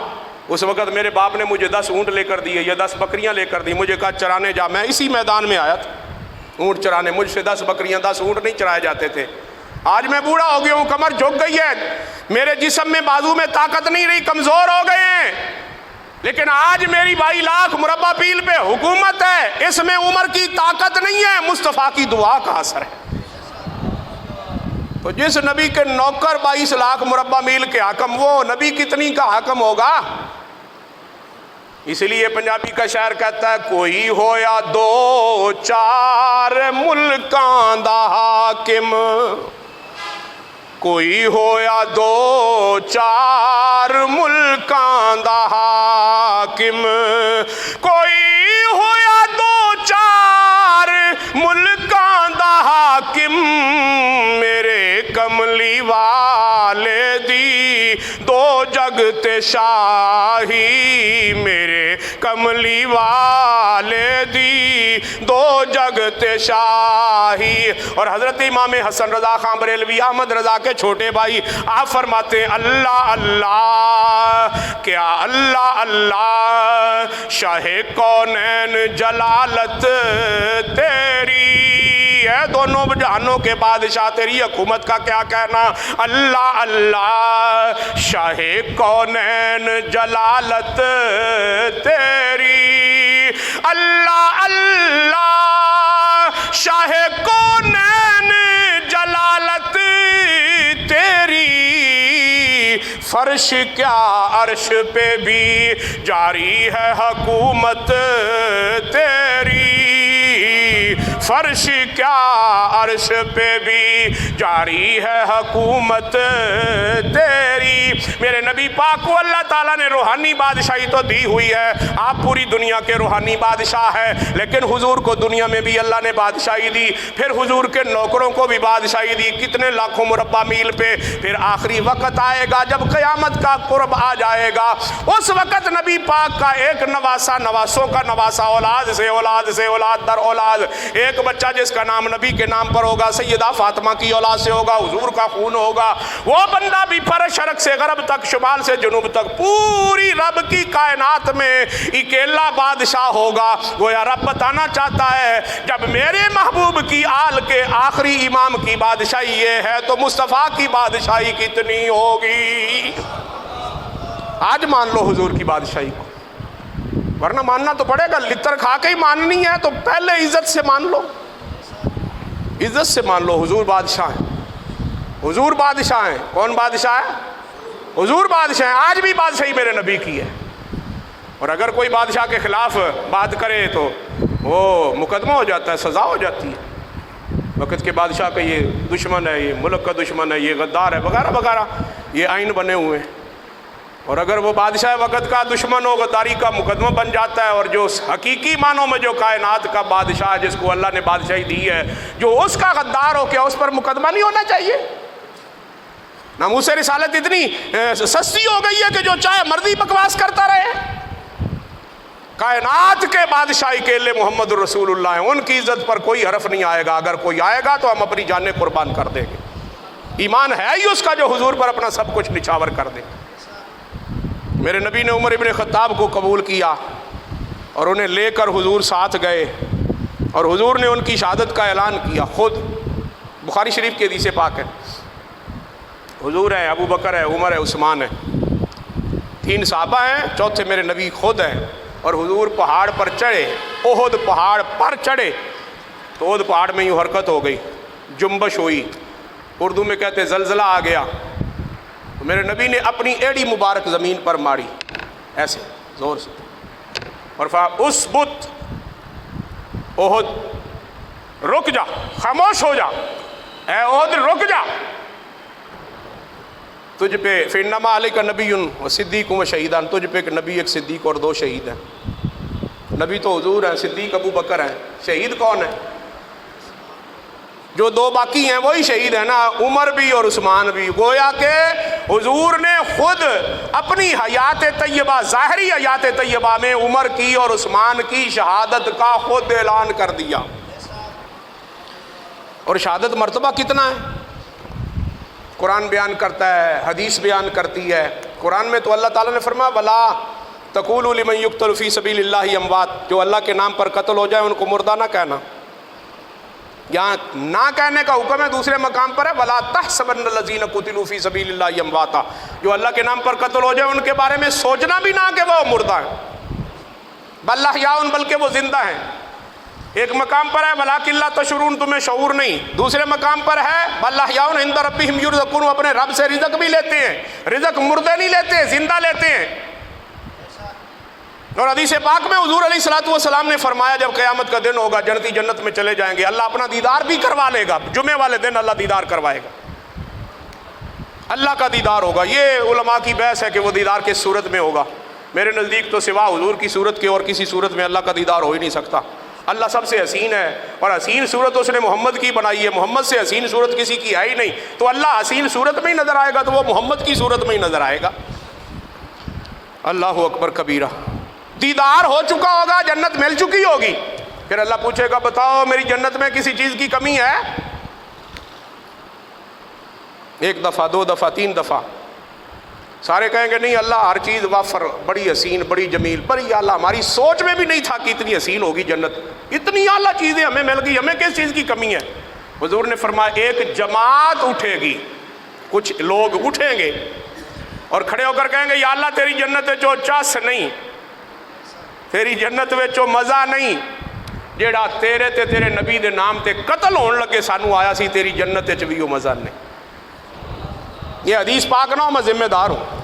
اس وقت میرے باپ نے مجھے 10 اونٹ لے کر دیے یا 10 بکریاں لے کر دی، مجھے کہا چرانے جا. میں اسی میدان میں آیا تھا اونٹ چرانے، مجھ سے 10 بکریاں 10 اونٹ نہیں چرائے جاتے تھے. آج میں بوڑھا ہو گیا ہوں، کمر جھک گئی ہے، میرے جسم میں بازو میں طاقت نہیں رہی، کمزور ہو گئے ہیں، لیکن آج میری 22 لاکھ مربع پیل پہ حکومت ہے. اس میں عمر کی طاقت نہیں ہے، مصطفیٰ کی دعا کا اثر ہے. تو جس نبی کے نوکر 22 لاکھ مربع میل کے حاکم، وہ نبی کتنی کا حاکم ہوگا؟ اس لیے پنجابی کا شاعر کہتا ہے کوئی ہو یا 2 4 ملکاں دا حاکم، کوئی ہویا دو چار ملکاں دا حاکم، کوئی ہویا دو چار ملکاں دا حاکم، میرے کملی والے دی دو جگ تے شاہی، میرے کملی والے دی دو جگ تے شاہی۔ اور حضرت امام حسن رضا خان بریلوی احمد رضا کے چھوٹے بھائی آپ فرماتے ہیں اللہ اللہ، کیا اللہ اللہ، شاہ کونین جلالت تیری ہے، دونوں جہانوں کے بادشاہ تیری حکومت کا کیا کہنا، اللہ اللہ، شاہ کونین جلالت تیری، اللہ اللہ، شاہ کونین جلالت تیری، فرش کیا عرش پہ بھی جاری ہے حکومت تیری، فرش کیا عرش پہ بھی جاری ہے حکومت تیری۔ میرے نبی پاک کو اللہ تعالیٰ نے روحانی بادشاہی تو دی ہوئی ہے، آپ پوری دنیا کے روحانی بادشاہ ہیں، لیکن حضور کو دنیا میں بھی اللہ نے بادشاہی دی، پھر حضور کے نوکروں کو بھی بادشاہی دی، کتنے لاکھوں مربع میل پہ۔ پھر آخری وقت آئے گا جب قیامت کا قرب آ جائے گا، اس وقت نبی پاک کا ایک نواسہ، نواسوں کا نواسہ، اولاد سے اولاد سے اولاد در اولاد، ایک بچہ جس کا نام نبی کے نام پر ہوگا، سیدہ فاطمہ کی اولاد سے ہوگا، حضور کا خون ہوگا، وہ بندہ بھی فرش شرق سے غرب تک، شمال سے جنوب تک، پوری رب کی کائنات میں اکیلا بادشاہ ہوگا۔ گویا رب بتانا چاہتا ہے جب میرے محبوب کی آل کے آخری امام کی بادشاہی یہ ہے تو مصطفیٰ کی بادشاہی کتنی ہوگی۔ آج مان لو حضور کی بادشاہی کو، ورنہ ماننا تو پڑے گا، لتر کھا کے ہی ماننی ہے تو پہلے عزت سے مان لو، عزت سے مان لو۔ حضور بادشاہ ہیں، حضور بادشاہ ہیں۔ کون بادشاہ ہے؟ حضور بادشاہ ہیں۔ آج بھی بادشاہی میرے نبی کی ہے، اور اگر کوئی بادشاہ کے خلاف بات کرے تو وہ مقدمہ ہو جاتا ہے، سزا ہو جاتی ہے۔ وقت کے بادشاہ کا یہ دشمن ہے، یہ ملک کا دشمن ہے، یہ غدار ہے، وغیرہ وغیرہ، یہ آئین بنے ہوئے ہیں۔ اور اگر وہ بادشاہ وقت کا دشمن ہو، غداری کا مقدمہ بن جاتا ہے، اور جو حقیقی معنوں میں جو کائنات کا بادشاہ جس کو اللہ نے بادشاہی دی ہے، جو اس کا غدار ہو، کیا اس پر مقدمہ نہیں ہونا چاہیے؟ ناموس رسالت اتنی سستی ہو گئی ہے کہ جو چاہے مرضی بکواس کرتا رہے۔ کائنات کے بادشاہی کے لیے محمد رسول اللہ ہیں، ان کی عزت پر کوئی حرف نہیں آئے گا، اگر کوئی آئے گا تو ہم اپنی جانیں قربان کر دیں گے۔ ایمان ہے ہی اس کا جو حضور پر اپنا سب کچھ نچھاور کر دے۔ میرے نبی نے عمر ابن خطاب کو قبول کیا اور انہیں لے کر حضور ساتھ گئے، اور حضور نے ان کی شہادت کا اعلان کیا خود۔ بخاری شریف کی حدیث پاک ہے، حضور ہے، ابو بکر ہے، عمر ہے، عثمان ہے، تین صحابہ ہیں، چوتھے میرے نبی خود ہیں۔ اور حضور پہاڑ پر چڑھے، احد پہاڑ پر چڑھے تو احد پہاڑ میں یوں حرکت ہو گئی، جنبش ہوئی، اردو میں کہتے زلزلہ آ گیا۔ تو میرے نبی نے اپنی ایڑی مبارک زمین پر ماری ایسے زور سے، اور فرمایا اسبت احد، رک جا، خاموش ہو جا، اے احد رک جا، تجھ پہ فإنما علیک نبی و صدیق و شہیدان، تجھ پہ ایک نبی، ایک صدیق اور دو شہید ہیں۔ نبی تو حضور ہیں، صدیق ابو بکر ہیں، شہید کون ہے؟ جو دو باقی ہیں وہی شہید ہیں نا، عمر بھی اور عثمان بھی۔ گویا کہ حضور نے خود اپنی حیات طیبہ، ظاہری حیات طیبہ میں عمر کی اور عثمان کی شہادت کا خود اعلان کر دیا۔ اور شہادت مرتبہ کتنا ہے؟ قرآن بیان کرتا ہے، حدیث بیان کرتی ہے۔ قرآن میں تو اللہ تعالیٰ نے فرمایا وَلَا تَقُولُوا لِمَن يُقْتَلُ فِي سَبِيلِ اللَّهِ أَمْوَاتٌ، جو اللہ کے نام پر قتل ہو جائے ان کو مردہ نہ کہنا۔ یہاں نہ کہنے کا حکم ہے، دوسرے مقام پر ہے وَلَا تَحْسَبَنَّ الَّذِينَ قُتِلُوا فِي سَبِيلِ اللَّهِ أَمْوَاتًا، جو اللہ کے نام پر قتل ہو جائے ان کے بارے میں سوچنا بھی نہ کہ وہ مردہ ہیں، بل احیاء، بلکہ وہ زندہ ہیں۔ ایک مقام پر ہے وَلَٰكِن لَا تَشْعُرُونَ، تمہیں شعور نہیں۔ دوسرے مقام پر ہے بل احیاء عند ربهم يرزقون، وہ اپنے رب سے رزق بھی لیتے ہیں، رزق مردے نہیں لیتے، زندہ لیتے ہیں۔ اور حدیث پاک میں حضور علیہ الصلوۃ والسلام نے فرمایا جب قیامت کا دن ہوگا جنتی جنت میں چلے جائیں گے، اللہ اپنا دیدار بھی کروا لے گا، جمعے والے دن اللہ دیدار کروائے گا۔ اللہ کا دیدار ہوگا۔ یہ علماء کی بحث ہے کہ وہ دیدار کس صورت میں ہوگا۔ میرے نزدیک تو سوا حضور کی صورت کے اور کسی صورت میں اللہ کا دیدار ہو ہی نہیں سکتا۔ اللہ سب سے حسین ہے، اور حسین صورت اس نے محمد کی بنائی ہے، محمد سے حسین صورت کسی کی ہے ہی نہیں، تو اللہ حسین صورت میں ہی نظر آئے گا تو وہ محمد کی صورت میں ہی نظر آئے گا۔ اللہ اکبر کبیرہ۔ دیدار ہو چکا ہوگا، جنت مل چکی ہوگی، پھر اللہ پوچھے گا بتاؤ میری جنت میں کسی چیز کی کمی ہے؟ ایک دفعہ، دو دفعہ، تین دفعہ، سارے کہیں گے نہیں اللہ ہر چیز وافر، بڑی حسین، بڑی جمیل، بڑی اعلیٰ، ہماری سوچ میں بھی نہیں تھا کہ اتنی حسین ہوگی جنت، اتنی اعلیٰ چیزیں ہمیں مل گئی، ہمیں کس چیز کی کمی ہے؟ حضور نے فرمایا ایک جماعت اٹھے گی، کچھ لوگ اٹھیں گے اور کھڑے ہو کر کہیں گے یا اللہ تیری جنت وچوں چس نہیں، تیری جنت وچوں مزہ نہیں، جیڑا تیرے تے تیرے نبی دے نام تے قتل ہون لگے سانو آیا سی تیری جنت وچ بھی وہ مزہ نہیں۔ یہ حدیث پاک نہ ہو، میں ذمہ دار ہوں۔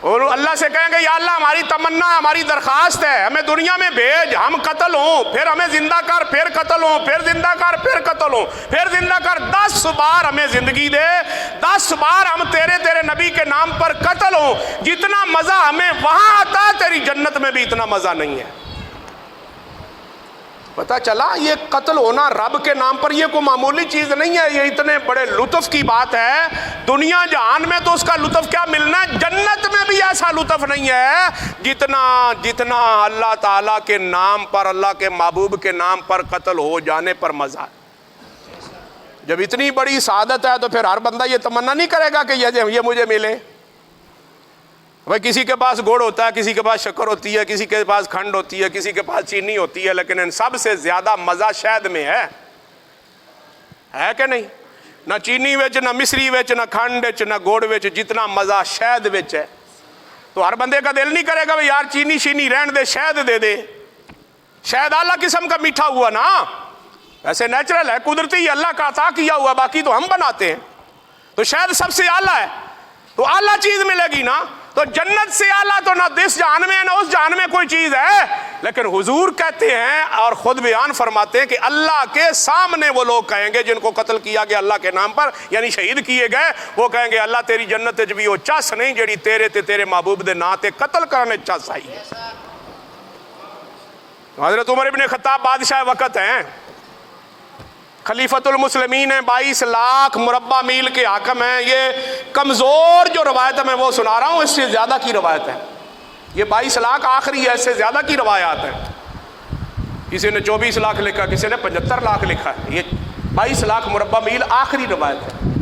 اور اللہ سے کہیں گے یا اللہ ہماری تمنا، ہماری درخواست ہے ہمیں دنیا میں بھیج، ہم قتل ہوں، پھر ہمیں زندہ کر، پھر قتل ہوں، پھر زندہ کر، پھر قتل ہوں، پھر زندہ کر، 10 بار ہمیں زندگی دے، 10 بار ہم تیرے نبی کے نام پر قتل ہوں، جتنا مزہ ہمیں وہاں آتا تیری جنت میں بھی اتنا مزہ نہیں ہے۔ پتہ چلا یہ قتل ہونا رب کے نام پر یہ کوئی معمولی چیز نہیں ہے، یہ اتنے بڑے لطف کی بات ہے۔ دنیا جہان میں تو اس کا لطف کیا ملنا ہے، جنت میں بھی ایسا لطف نہیں ہے جتنا اللہ تعالیٰ کے نام پر، اللہ کے محبوب کے نام پر قتل ہو جانے پر مزہ ہے۔ جب اتنی بڑی سعادت ہے تو پھر ہر بندہ یہ تمنا نہیں کرے گا کہ یہ مجھے ملے۔ بھائی کسی کے پاس گڑ ہوتا ہے، کسی کے پاس شکر ہوتی ہے، کسی کے پاس کھنڈ ہوتی ہے، کسی کے پاس چینی ہوتی ہے، لیکن ان سب سے زیادہ مزہ شہد میں ہے کہ نہیں؟ نہ چینی وچ، نہ مصری وچ، نہ کھنڈ وچ، نہ گڑ وچ، جتنا مزہ شہد وچ ہے۔ تو ہر بندے کا دل نہیں کرے گا یار چینی شینی رہن دے، شہد دے دے۔ شہد اعلیٰ قسم کا میٹھا ہوا نا، ویسے نیچرل ہے، قدرتی اللہ کا عطا کیا ہوا، باقی تو ہم بناتے ہیں، تو شہد سب سے اعلیٰ ہے، تو اعلیٰ چیز ملے گی نا۔ تو جنت سے اعلیٰ تو نہ اس جہان میں نہ اس جہان میں کوئی چیز ہے، لیکن حضور کہتے ہیں اور خود بیان فرماتے ہیں کہ اللہ کے سامنے وہ لوگ کہیں گے جن کو قتل کیا گیا اللہ کے نام پر، یعنی شہید کیے گئے، وہ کہیں گے اللہ تیری جنت وچ بھی وہ چس نہیں جیڑی تیرے تے تیرے محبوب دے نام تے قتل کرنے چس آئی ہے۔ حضرت عمر ابن خطاب بادشاہ وقت ہیں، خلیفۃ المسلمین ہیں، 22 لاکھ مربع میل کے حاکم ہیں۔ یہ کمزور جو روایت ہے میں وہ سنا رہا ہوں، اس سے زیادہ کی روایت ہے، یہ 22 لاکھ آخری ہے، اس سے زیادہ کی روایات ہیں۔ کسی نے 24 لاکھ لکھا، کسی نے 75 لاکھ لکھا ہے، یہ 22 لاکھ مربع میل آخری روایت ہے،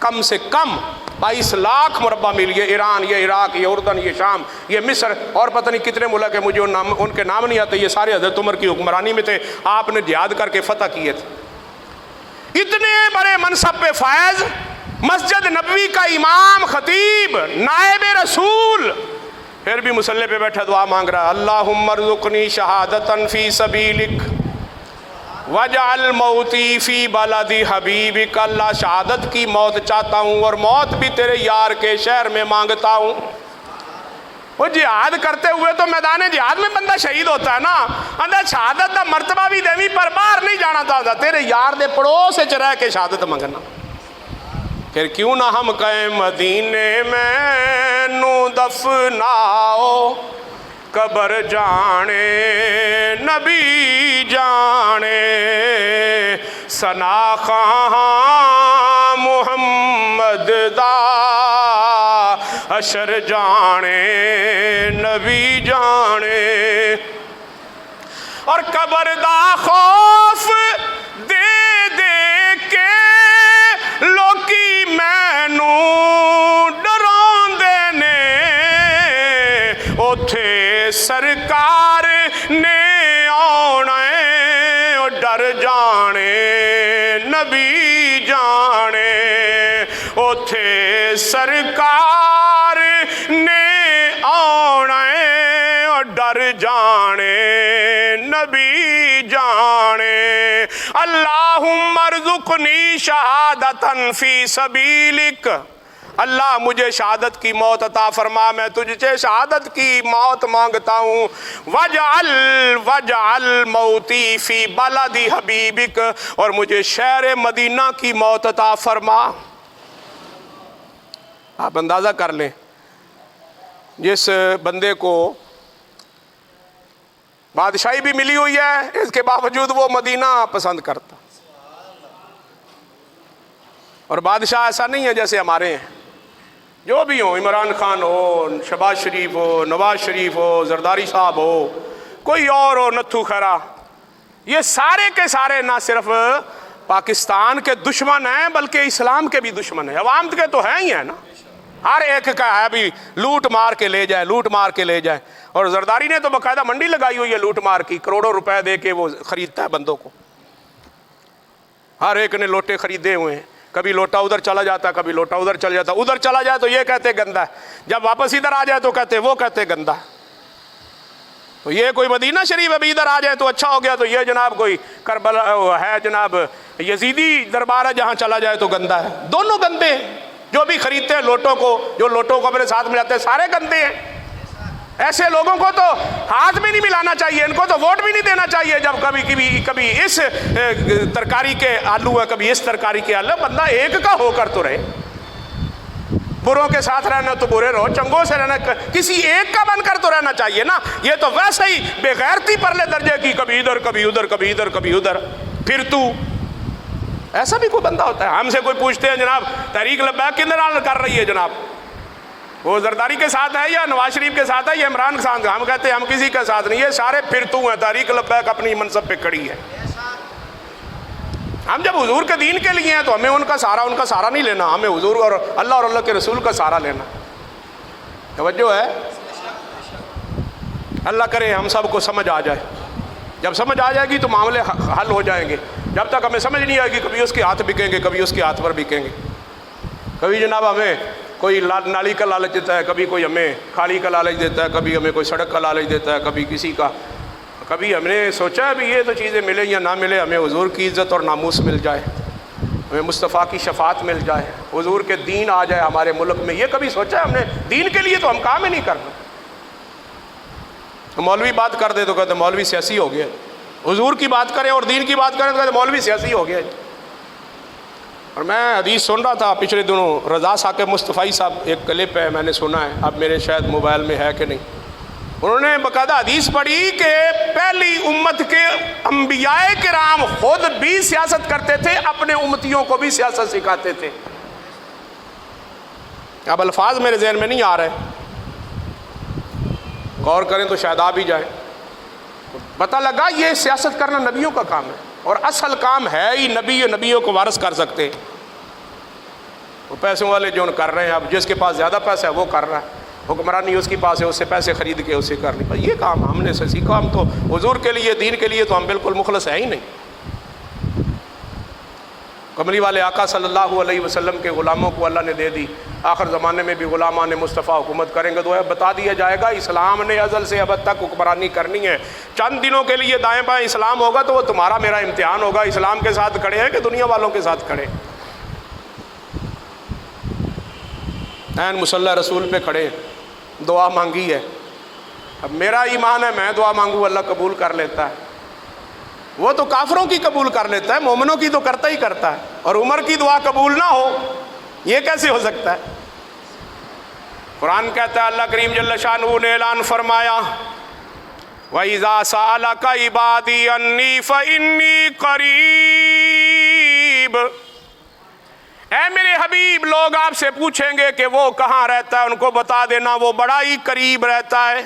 کم سے کم 22 لاکھ مربع میل۔ یہ ایران، یہ عراق، یہ اردن، یہ شام، یہ مصر اور پتہ نہیں کتنے ملک ہیں، مجھے ان کے نام نہیں آتے، یہ سارے حضرت عمر کی حکمرانی میں تھے، آپ نے جہاد کر کے فتح کیے تھے۔ اتنے بڑے منصب پہ فائز، مسجد نبوی کا امام، خطیب، نائب رسول، پھر بھی مصلی پہ بیٹھا دعا مانگ رہا ہے، اللہم ارزقنی شہادتاً فی سبیلک وجعل موتی فی بلدی حبیبک۔ اللہ شہادت کی موت چاہتا ہوں اور موت بھی تیرے یار کے شہر میں مانگتا ہوں۔ وہ جہاد کرتے ہوئے تو میدان جہاد میں بندہ شہید ہوتا ہے نا، اندر شہادت دا مرتبہ بھی دیوی پر باہر نہیں جانا چاہتا، تیرے یار دے پڑوس سے رہ کے شہادت منگنا۔ پھر کیوں نہ ہم کہیں مدینے میں نو دفناؤ، قبر جانے نبی جانے، ثنا خواہاں محمد دا اشر جانے نبی جانے، اور قبر دا خوف دے دے کے لوکی مینوں ڈراندے نے، اوتھے سرکار نے آنا ہے، او ڈر جانے نبی جانے، اوتھے سرکار نے آنا ہے، اور ڈر جانے نبی جانے۔ اللہم ارزقنی شہادتاً فی سبیلک، اللہ مجھے شہادت کی موت عطا فرما، میں تجھ سے شہادت کی موت مانگتا ہوں۔ وجعل موتی فی بلدی حبیبک، اور مجھے شہر مدینہ کی موت عطا فرما۔ آپ اندازہ کر لیں جس بندے کو بادشاہی بھی ملی ہوئی ہے اس کے باوجود وہ مدینہ پسند کرتا. اور بادشاہ ایسا نہیں ہے جیسے ہمارے ہیں، جو بھی ہوں، عمران خان ہو، شہباز شریف ہو، نواز شریف ہو، زرداری صاحب ہو، کوئی اور ہو، نتھو کھیرا، یہ سارے کے سارے نہ صرف پاکستان کے دشمن ہیں بلکہ اسلام کے بھی دشمن ہیں. عوام کے تو ہیں ہی ہیں نا، ہر ایک کا ہے بھی لوٹ مار کے لے جائے، لوٹ مار کے لے جائے. اور زرداری نے تو باقاعدہ منڈی لگائی ہوئی ہے لوٹ مار کی، کروڑوں روپے دے کے وہ خریدتا ہے بندوں کو. ہر ایک نے لوٹے خریدے ہوئے ہیں، کبھی لوٹا ادھر چلا جاتا، کبھی لوٹا ادھر چلا جاتا. ادھر چلا جائے تو یہ کہتے گندا ہے، جب واپس ادھر آ جائے تو کہتے وہ کہتے گندا ہے. تو یہ کوئی مدینہ شریف ابھی ادھر آ جائے تو اچھا ہو گیا، تو یہ جناب کوئی کربلا ہے، جناب یزیدی دربار ہے جہاں چلا جائے تو گندا ہے. دونوں گندے ہیں. جو بھی خریدتے ہیں لوٹوں کو، جو لوٹوں کو اپنے ساتھ ملاتے ہیں، سارے گندے ہیں. ایسے لوگوں کو تو ہاتھ بھی نہیں ملانا چاہیے، ان کو تو ووٹ بھی نہیں دینا چاہیے. جب کبھی اس ترکاری کے آلو ہے، کبھی اس ترکاری کے آلو. بندہ ایک کا ہو کر تو رہے. بروں کے ساتھ رہنا تو برے رہو، چنگوں سے رہنا کسی ایک کا بن کر تو رہنا چاہیے نا. یہ تو ویسے ہی بے غیرتی پرلے درجے کی، کبھی ادھر کبھی ادھر، کبھی ادھر کبھی ادھر. پھر تو ایسا بھی کوئی بندہ ہوتا ہے؟ ہم سے کوئی پوچھتے ہیں جناب تحریک لبیک کدھر کر رہی ہے جناب، وہ زرداری کے ساتھ ہے یا نواز شریف کے ساتھ ہے یا عمران خان کا؟ ہم کہتے ہیں ہم کسی کے ساتھ نہیں، یہ سارے پھر تو ہیں. تحریک لبیک اپنی منصب پہ کھڑی ہے. ہم جب حضور کے دین کے لیے ہیں تو ہمیں ان کا سہارا نہیں لینا، ہمیں حضور اور اللہ کے رسول کا سہارا لینا. توجہ ہے؟ اللہ کرے ہم سب کو سمجھ آ جائے. جب سمجھ آ جائے گی تو معاملے حل ہو جائیں گے. جب تک ہمیں سمجھ نہیں آئے گی، کبھی اس کے ہاتھ بکیں گے، کبھی اس کے ہاتھ پر بکیں گے. کبھی جناب ہمیں کوئی نالی کا لالچ دیتا ہے، کبھی کوئی ہمیں کھالی کا لالچ دیتا ہے، کبھی ہمیں کوئی سڑک کا لالچ دیتا ہے، کبھی کسی کا. کبھی ہم نے سوچا ہے بھی یہ تو چیزیں ملیں یا نہ ملے، ہمیں حضور کی عزت اور ناموس مل جائے، ہمیں مصطفیٰ کی شفاعت مل جائے، حضور کے دین آ جائے ہمارے ملک میں. یہ کبھی سوچا ہے ہم نے؟ دین کے لیے تو ہم کام ہی نہیں کرنا. مولوی بات کر دے تو کہتے مولوی سیاسی ہو گیا. حضور کی بات کریں اور دین کی بات کریں تو کہتے مولوی سیاسی ہو گیا. اور میں حدیث سن رہا تھا پچھلے دنوں، رضا ثاقب مصطفی صاحب ایک کلپ ہے، میں نے سنا ہے، اب میرے شاید موبائل میں ہے کہ نہیں. انہوں نے باقاعدہ حدیث پڑھی کہ پہلی امت کے انبیاء کرام خود بھی سیاست کرتے تھے، اپنے امتیوں کو بھی سیاست سکھاتے تھے. اب الفاظ میرے ذہن میں نہیں آ رہے، غور کریں تو شاید آ بھی جائے. پتہ لگا یہ سیاست کرنا نبیوں کا کام ہے، اور اصل کام ہے ہی نبیوں کو وارث کر سکتے. وہ پیسوں والے جو کر رہے ہیں، اب جس کے پاس زیادہ پیسہ ہے وہ کر رہا ہے، حکمرانی اس کے پاس ہے، اس سے پیسے خرید کے اسے کر لی. یہ کام ہم نے سیکھا. ہم تو حضور کے لیے، دین کے لیے تو ہم بالکل مخلص ہیں ہی نہیں. کملی والے آقا صلی اللہ علیہ وسلم کے غلاموں کو اللہ نے دے دی. آخر زمانے میں بھی غلامان مصطفیٰ حکومت کریں گے تو بتا دیا جائے گا اسلام نے ازل سے ابد تک حکمرانی کرنی ہے. چند دنوں کے لیے دائیں بائیں اسلام ہوگا تو وہ تمہارا میرا امتحان ہوگا. اسلام کے ساتھ کھڑے ہیں کہ دنیا والوں کے ساتھ کھڑے؟ عین مصلی رسول پہ کھڑے، دعا مانگی ہے. اب میرا ایمان ہے، میں دعا مانگوں اللہ قبول کر لیتا ہے. وہ تو کافروں کی قبول کر لیتا ہے، مومنوں کی تو کرتا ہی کرتا ہے. اور عمر کی دعا قبول نہ ہو، یہ کیسے ہو سکتا ہے؟ قرآن کہتا ہے، اللہ کریم جل شانہ نے اعلان فرمایا، وَإِذَا سَأَلَكَ عِبَادِي عَنِّي فَإِنِّي قَرِيبٌ. اے میرے حبیب، لوگ آپ سے پوچھیں گے کہ وہ کہاں رہتا ہے، ان کو بتا دینا وہ بڑا ہی قریب رہتا ہے.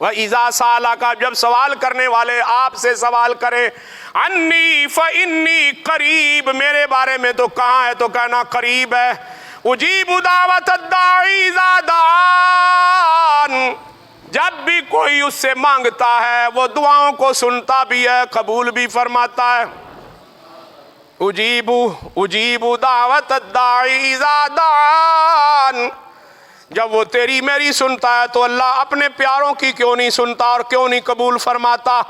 وَإِذَا سَأَلَكَ، جب سوال کرنے والے آپ سے سوال کریں، عَنِّي فَإِنِّي قَرِيبٌ، میرے بارے میں تو کہاں ہے، تو کہنا قریب ہے. اجیب دعوت الداعی اذا دعان، جب بھی کوئی اس سے مانگتا ہے وہ دعاؤں کو سنتا بھی ہے، قبول بھی فرماتا ہے. اجیب دعوت الداعی اذا دعان، جب وہ تیری میری سنتا ہے تو اللہ اپنے پیاروں کی کیوں نہیں سنتا اور کیوں نہیں قبول فرماتا؟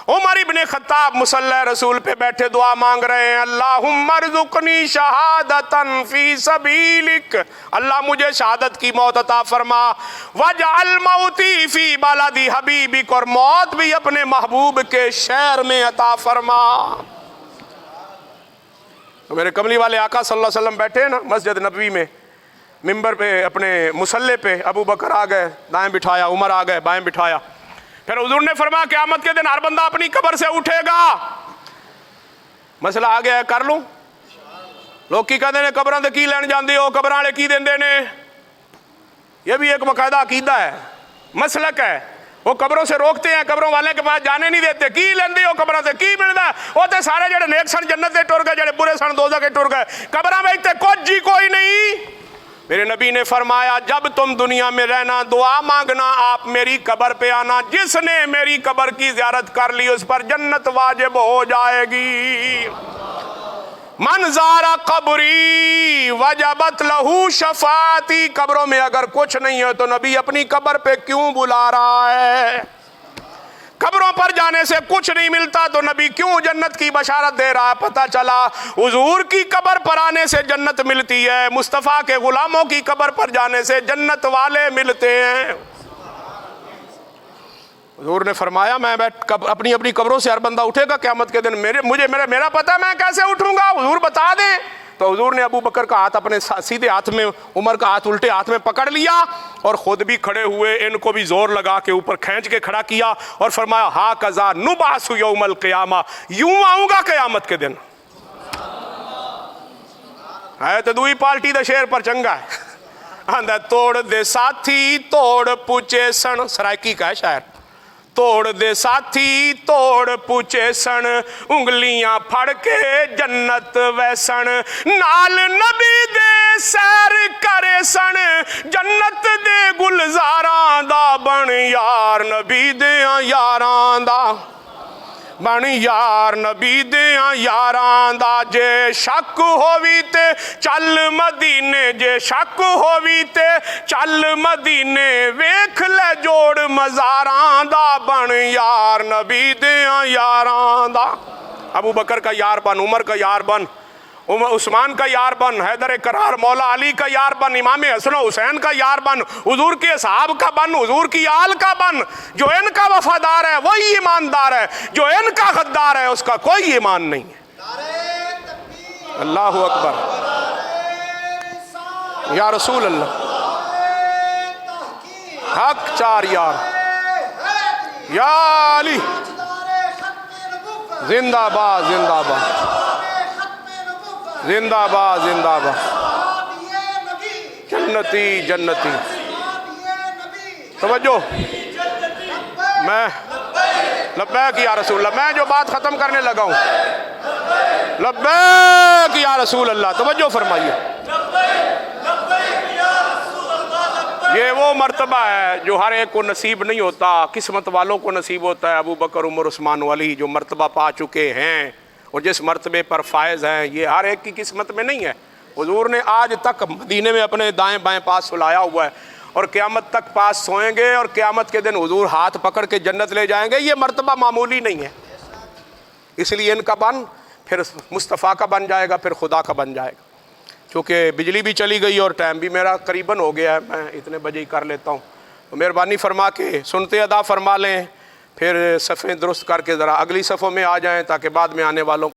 عمر ابن خطاب مصلی رسول پہ بیٹھے دعا مانگ رہے ہیں، اللہم ارزقنی شہادتا فی سبیلک، اللہ مجھے شہادت کی موت عطا فرما. واجعل موتی فی بلد حبیبک، اور موت بھی اپنے محبوب کے شہر میں عطا فرما. میرے کملی والے آقا صلی اللہ علیہ وسلم بیٹھے ہیں نا مسجد نبوی میں، منبر پہ اپنے مصلے پہ، ابو بکر آ گئے دائیں بٹھایا، عمر آ گئے بائیں بٹھایا. پھر حضور نے فرمایا قیامت کے دن ہر بندہ اپنی قبر سے اٹھے گا. مسئلہ آ گیا ہے، کر لوں؟ لوگ کی کہتے ہیں قبراں تے کی لین جاندے ہو، قبراں والے کی دیندے نے. یہ بھی ایک باقاعدہ عقیدہ ہے، مسلک ہے. وہ قبروں سے روکتے ہیں، قبروں والے کے پاس جانے نہیں دیتے. کی لیندے ہو قبراں سے، کی ملدا ہے؟ وہ تے سارے جڑے نیک سن جنت دے ٹر گئے، جڑے برے سن دوزخ کے ٹر گئے. قبراں میں تے کچھ جی کوئی نہیں. میرے نبی نے فرمایا جب تم دنیا میں رہنا دعا مانگنا، آپ میری قبر پہ آنا. جس نے میری قبر کی زیارت کر لی اس پر جنت واجب ہو جائے گی. من زارا قبری وجبت لہو شفاعتی. قبروں میں اگر کچھ نہیں ہے تو نبی اپنی قبر پہ کیوں بلا رہا ہے؟ قبروں پر جانے سے کچھ نہیں ملتا تو نبی کیوں جنت کی بشارت دے رہا ہے؟ پتہ چلا حضور کی قبر پر آنے سے جنت ملتی ہے، مصطفیٰ کے غلاموں کی قبر پر جانے سے جنت والے ملتے ہیں. حضور نے فرمایا میں اپنی قبروں سے ہر بندہ اٹھے گا قیامت کے دن. میرا پتہ میں کیسے اٹھوں گا؟ حضور بتا دیں. تو حضور نے ابو بکر کا ہاتھ اپنے سیدھے ہاتھ میں، عمر کا ہاتھ الٹے ہاتھ میں پکڑ لیا اور خود بھی کھڑے ہوئے، ان کو بھی زور لگا کے اوپر کھینچ کے کھڑا کیا اور فرمایا ہاکذا نبعث یوم القیامہ. یوں آؤں گا قیامت کے دن. ہے تو دوئی پالٹی دا شیر پر چنگا ہے. آندہ توڑ دے ساتھی توڑ پوچھے سن. سرائکی کا ہے شاعر. توڑ دے ساتھی توڑ پوچھے سن، انگلیاں پھڑ کے جنت ویسن. نال نبی دے سیر کرے سن، جنت دے گلزاراں دا بن یار نبی دیاں یاراں دا. بن یار نبی دیاں یاراں دا. جے شک ہووی تے چل مدینے، جے شک ہووی تے چل مدینے. ویکھ لے جوڑ مزاراں دا بن یار نبی دیاں یاراں دا. ابو بکر کا یار بن، عمر کا یار بن، عثمان کا یار بن، حیدر کرار مولا علی کا یار بن، امام حسن و حسین کا یار بن، حضور کے اصحاب کا بن، حضور کی آل کا بن. جو ان کا وفادار ہے وہی ایماندار ہے، جو ان کا غدار ہے اس کا کوئی ایمان نہیں ہے. اللہ اکبر. یا رسول اللہ. حق چار یار. یا علی زندہ باد زندہ باد زندہ باد زندہ باد. جنتی جنتی. توجہ. میں لبیک یا رسول اللہ. میں جو بات ختم کرنے لگا ہوں، لبیک یا رسول اللہ. توجہ فرمائیے. یہ وہ مرتبہ ہے جو ہر ایک کو نصیب نہیں ہوتا، قسمت والوں کو نصیب ہوتا ہے. ابو بکر عمر عثمان علی جو مرتبہ پا چکے ہیں اور جس مرتبے پر فائز ہیں، یہ ہر ایک کی قسمت میں نہیں ہے. حضور نے آج تک مدینے میں اپنے دائیں بائیں پاس سلایا ہوا ہے اور قیامت تک پاس سوئیں گے اور قیامت کے دن حضور ہاتھ پکڑ کے جنت لے جائیں گے. یہ مرتبہ معمولی نہیں ہے. اس لیے ان کا بن پھر مصطفیٰ کا بن جائے گا، پھر خدا کا بن جائے گا. چونکہ بجلی بھی چلی گئی اور ٹائم بھی میرا قریباً ہو گیا ہے، میں اتنے بجے ہی کر لیتا ہوں. مہربانی فرما کے سنتے ادا فرما لیں، پھر صفیں درست کر کے ذرا اگلی صفوں میں آ جائیں تاکہ بعد میں آنے والوں